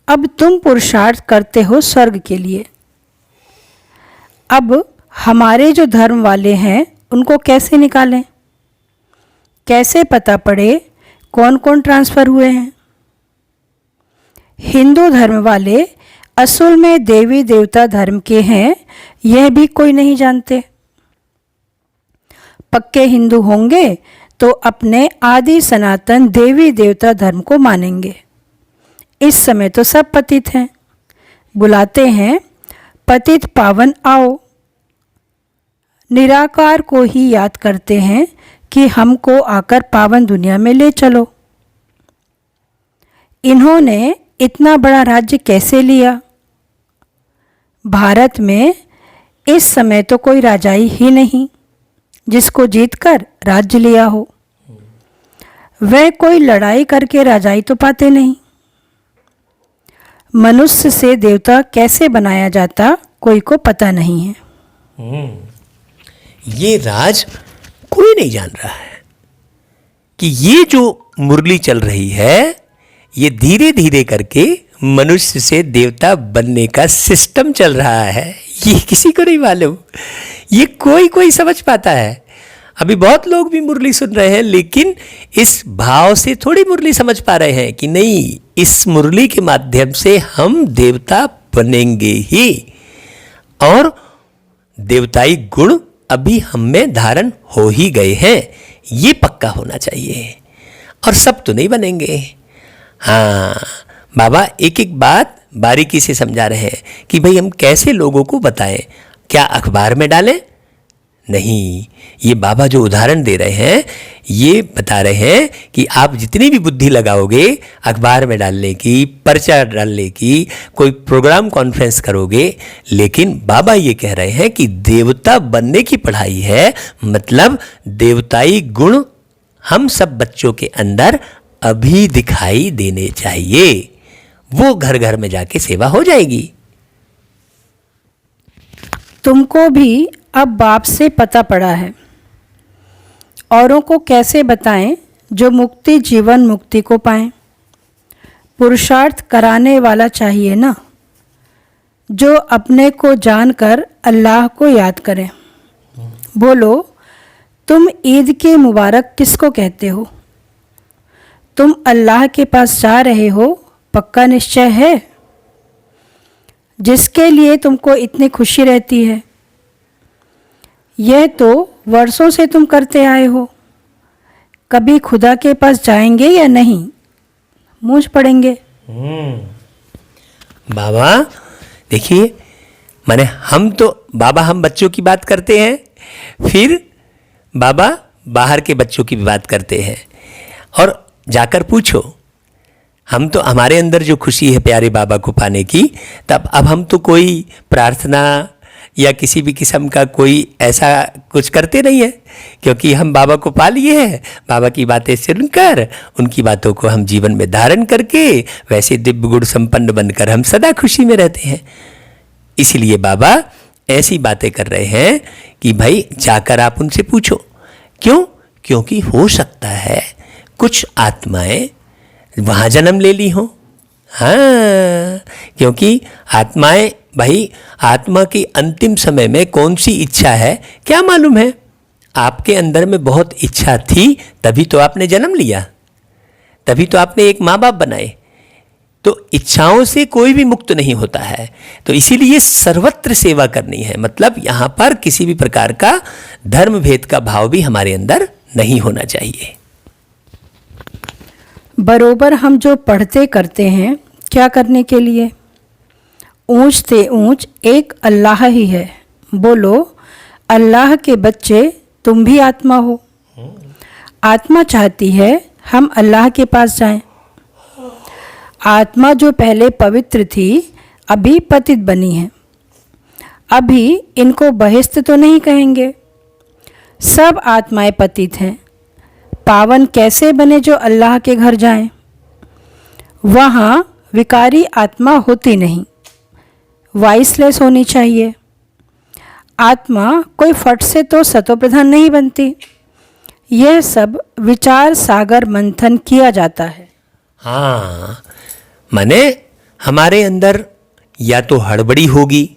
[SPEAKER 2] अब तुम पुरुषार्थ करते हो स्वर्ग के लिए। अब हमारे जो धर्म वाले हैं उनको कैसे निकालें? कैसे पता पड़े कौन कौन ट्रांसफ़र हुए हैं? हिंदू धर्म वाले असल में देवी देवता धर्म के हैं, यह भी कोई नहीं जानते। पक्के हिंदू होंगे तो अपने आदि सनातन देवी देवता धर्म को मानेंगे। इस समय तो सब पतित हैं, बुलाते हैं पतित पावन आओ। निराकार को ही याद करते हैं कि हमको आकर पावन दुनिया में ले चलो। इन्होंने इतना बड़ा राज्य कैसे लिया? भारत में इस समय तो कोई राजाई ही नहीं जिसको जीतकर राज्य लिया हो। वह कोई लड़ाई करके राजाई तो पाते नहीं। मनुष्य से देवता कैसे बनाया जाता कोई को पता नहीं है।
[SPEAKER 1] ये राज कोई नहीं जान रहा है कि ये जो मुरली चल रही है, ये धीरे धीरे करके मनुष्य से देवता बनने का सिस्टम चल रहा है। ये किसी को नहीं मालूम। ये कोई कोई समझ पाता है। अभी बहुत लोग भी मुरली सुन रहे हैं, लेकिन इस भाव से थोड़ी मुरली समझ पा रहे हैं कि नहीं, इस मुरली के माध्यम से हम देवता बनेंगे ही, और देवताई गुण अभी हम में धारण हो ही गए हैं। ये पक्का होना चाहिए। और सब तो नहीं बनेंगे। हाँ, बाबा एक एक बात बारीकी से समझा रहे हैं कि भाई हम कैसे लोगों को बताएं। क्या अखबार में डालें? नहीं, ये बाबा जो उदाहरण दे रहे हैं ये बता रहे हैं कि आप जितनी भी बुद्धि लगाओगे अखबार में डालने की, पर्चा डालने की, कोई प्रोग्राम कॉन्फ्रेंस करोगे, लेकिन बाबा ये कह रहे हैं कि देवता बनने की पढ़ाई है। मतलब देवताई गुण हम सब बच्चों के अंदर अभी दिखाई देने चाहिए। वो घर घर में जाके सेवा हो जाएगी।
[SPEAKER 2] तुमको भी अब बाप से पता पड़ा है। औरों को कैसे बताएं जो मुक्ति जीवन मुक्ति को पाएं? पुरुषार्थ कराने वाला चाहिए ना, जो अपने को जानकर अल्लाह को याद करे। बोलो, तुम ईद के मुबारक किसको कहते हो? तुम अल्लाह के पास जा रहे हो, पक्का निश्चय है? जिसके लिए तुमको इतनी खुशी रहती है, यह तो वर्षों से तुम करते आए हो। कभी खुदा के पास जाएंगे या नहीं? मूंझ पड़ेंगे।
[SPEAKER 1] बाबा देखिए, माने हम तो बाबा हम बच्चों की बात करते हैं, फिर बाबा बाहर के बच्चों की भी बात करते हैं। और जाकर पूछो, हम तो हमारे अंदर जो खुशी है प्यारे बाबा को पाने की, तब अब हम तो कोई प्रार्थना या किसी भी किस्म का कोई ऐसा कुछ करते नहीं है, क्योंकि हम बाबा को पा लिए हैं। बाबा की बातें सुनकर, उनकी बातों को हम जीवन में धारण करके वैसे दिव्य गुण संपन्न बनकर हम सदा खुशी में रहते हैं। इसीलिए बाबा ऐसी बातें कर रहे हैं कि भाई जाकर आप उनसे पूछो। क्यों? क्योंकि हो सकता है कुछ आत्माएं वहाँ जन्म ले ली हो। हाँ, क्योंकि आत्माएं, भाई आत्मा की अंतिम समय में कौन सी इच्छा है क्या मालूम है। आपके अंदर में बहुत इच्छा थी, तभी तो आपने जन्म लिया, तभी तो आपने एक माँ बाप बनाए। तो इच्छाओं से कोई भी मुक्त नहीं होता है। तो इसीलिए सर्वत्र सेवा करनी है, मतलब यहाँ पर किसी भी प्रकार का धर्म भेद का भाव भी हमारे अंदर नहीं होना चाहिए।
[SPEAKER 2] बरोबर हम जो पढ़ते करते हैं, क्या करने के लिए? ऊंच से ऊंच एक अल्लाह ही है। बोलो, अल्लाह के बच्चे तुम भी आत्मा हो। आत्मा चाहती है हम अल्लाह के पास जाएं। आत्मा जो पहले पवित्र थी, अभी पतित बनी है। अभी इनको बहिष्ठ तो नहीं कहेंगे, सब आत्माएं पतित हैं। पावन कैसे बने जो अल्लाह के घर जाएं? वहाँ विकारी आत्मा होती नहीं, वाइसलेस होनी चाहिए। आत्मा कोई फट से तो सतोप्रधान नहीं बनती। यह सब विचार सागर मंथन किया जाता है।
[SPEAKER 1] हाँ, माने हमारे अंदर या तो हड़बड़ी होगी,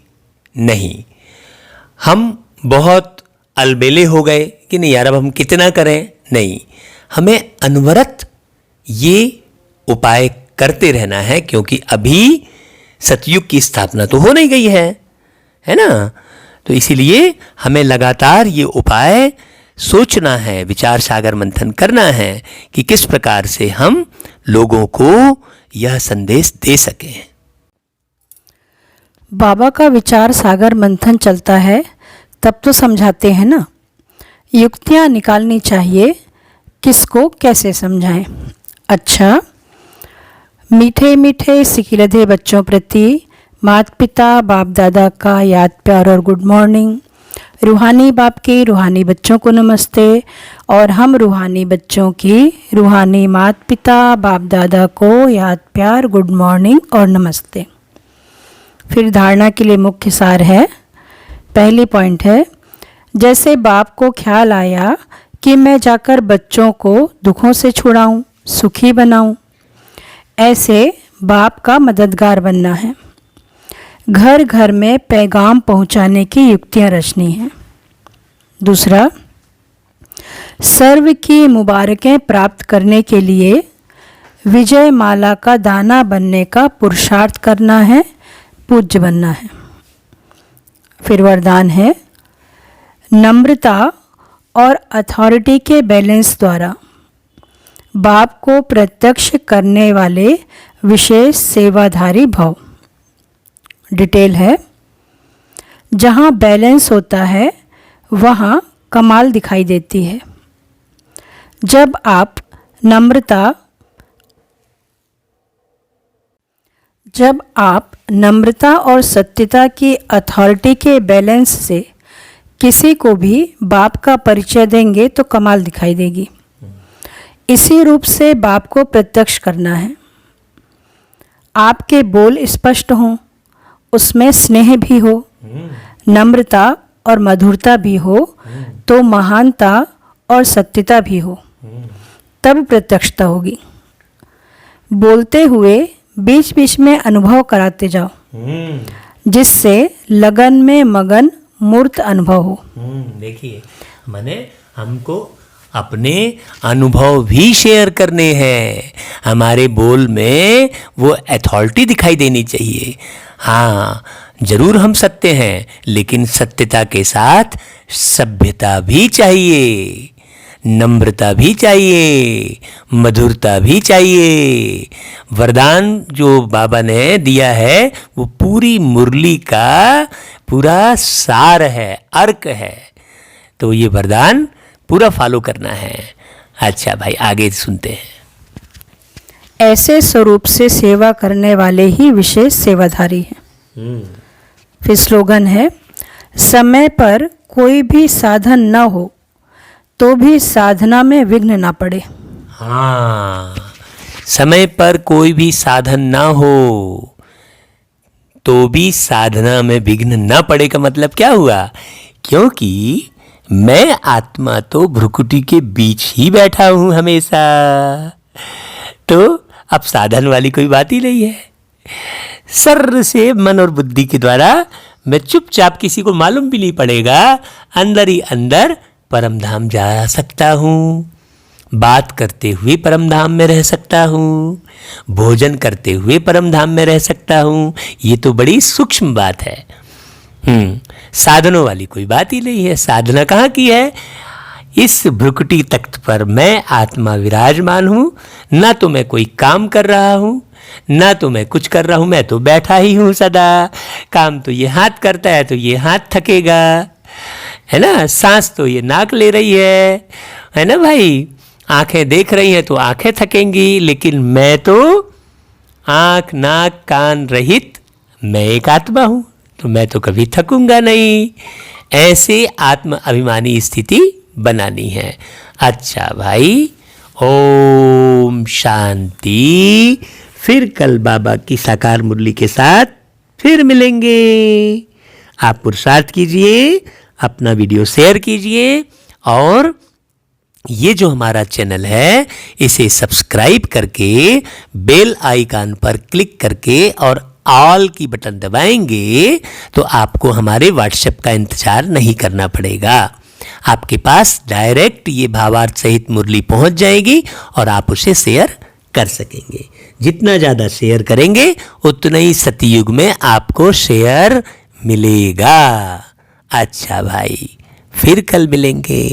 [SPEAKER 1] नहीं हम बहुत अलबेले हो गए कि नहीं यार अब हम कितना करें, नहीं, हमें अनवरत ये उपाय करते रहना है, क्योंकि अभी सतयुग की स्थापना तो हो नहीं गई है ना। तो इसीलिए हमें लगातार ये उपाय सोचना है, विचार सागर मंथन करना है कि किस प्रकार से हम लोगों को यह संदेश दे सकें।
[SPEAKER 2] बाबा का विचार सागर मंथन चलता है तब तो समझाते हैं ना, युक्तियाँ निकालनी चाहिए, किसको कैसे समझाएं। अच्छा, मीठे मीठे सिकिलधे बच्चों प्रति माता पिता बाप दादा का याद प्यार और गुड मॉर्निंग। रूहानी बाप के रूहानी बच्चों को नमस्ते, और हम रूहानी बच्चों की रूहानी माता पिता बाप दादा को याद प्यार गुड मॉर्निंग और नमस्ते। फिर धारणा के लिए मुख्य सार है। पहली पॉइंट है, जैसे बाप को ख्याल आया कि मैं जाकर बच्चों को दुखों से छुड़ाऊं, सुखी बनाऊं, ऐसे बाप का मददगार बनना है। घर घर में पैगाम पहुंचाने की युक्तियां रचनी हैं। दूसरा, सर्व की मुबारकें प्राप्त करने के लिए विजय माला का दाना बनने का पुरुषार्थ करना है, पूज्य बनना है। फिर वरदान है, नम्रता और अथॉरिटी के बैलेंस द्वारा बाप को प्रत्यक्ष करने वाले विशेष सेवाधारी भाव। डिटेल है, जहाँ बैलेंस होता है वहाँ कमाल दिखाई देती है। जब आप नम्रता और सत्यता की अथॉरिटी के बैलेंस से किसी को भी बाप का परिचय देंगे तो कमाल दिखाई देगी। इसी रूप से बाप को प्रत्यक्ष करना है। आपके बोल स्पष्ट हों, उसमें स्नेह भी हो, नम्रता और मधुरता भी हो, तो महानता और सत्यता भी हो, तब प्रत्यक्षता होगी। बोलते हुए बीच बीच में अनुभव कराते जाओ, जिससे लगन में मगन मूर्त अनुभव हो।
[SPEAKER 1] देखिए, माने हमको अपने अनुभव भी शेयर करने हैं। हमारे बोल में वो अथॉरिटी दिखाई देनी चाहिए। हाँ, जरूर हम सत्य हैं, लेकिन सत्यता के साथ सभ्यता भी चाहिए, नम्रता भी चाहिए, मधुरता भी चाहिए। वरदान जो बाबा ने दिया है वो पूरी मुरली का पूरा सार है, अर्क है। तो ये वरदान पूरा फॉलो करना है। अच्छा भाई, आगे सुनते हैं।
[SPEAKER 2] ऐसे स्वरूप से सेवा करने वाले ही विशेष सेवाधारी हैं। फिर स्लोगन है, समय पर कोई भी साधन न हो तो भी साधना में विघ्न ना पड़े।
[SPEAKER 1] हाँ, समय पर कोई भी साधन ना हो तो भी साधना में विघ्न ना पड़े का मतलब क्या हुआ? क्योंकि मैं आत्मा तो भ्रुकुटी के बीच ही बैठा हूं हमेशा। तो अब साधन वाली कोई बात ही नहीं है। सर्र से मन और बुद्धि के द्वारा मैं चुपचाप, किसी को मालूम भी नहीं पड़ेगा, अंदर ही अंदर परम धाम जा सकता हूँ। बात करते हुए परम धाम में रह सकता हूँ, भोजन करते हुए परम धाम में रह सकता हूँ। ये तो बड़ी सूक्ष्म बात है। साधनों वाली कोई बात ही नहीं है। साधना कहाँ की है? इस भ्रुकुटी तख्त पर मैं आत्मा विराजमान हूँ, ना तो मैं कोई काम कर रहा हूँ, ना तो मैं कुछ कर रहा हूँ, मैं तो बैठा ही हूँ सदा। काम तो ये हाथ करता है तो ये हाथ थकेगा, है ना। सांस तो ये नाक ले रही है ना भाई। आंखें देख रही हैं तो आंखें थकेंगी, लेकिन मैं तो आंख नाक कान रहित मैं एक आत्मा हूँ, तो मैं तो कभी थकूंगा नहीं। ऐसे आत्म अभिमानी स्थिति बनानी है। अच्छा भाई, ओम शांति। फिर कल बाबा की साकार मुरली के साथ फिर मिलेंगे। आप पुरुषार्थ कीजिए, अपना वीडियो शेयर कीजिए, और ये जो हमारा चैनल है इसे सब्सक्राइब करके बेल आइकन पर क्लिक करके और ऑल की बटन दबाएंगे तो आपको हमारे व्हाट्सएप का इंतजार नहीं करना पड़ेगा। आपके पास डायरेक्ट ये भावार्थ सहित मुरली पहुंच जाएगी और आप उसे शेयर कर सकेंगे। जितना ज़्यादा शेयर करेंगे उतना ही सतयुग में आपको शेयर मिलेगा। अच्छा भाई, फिर कल मिलेंगे।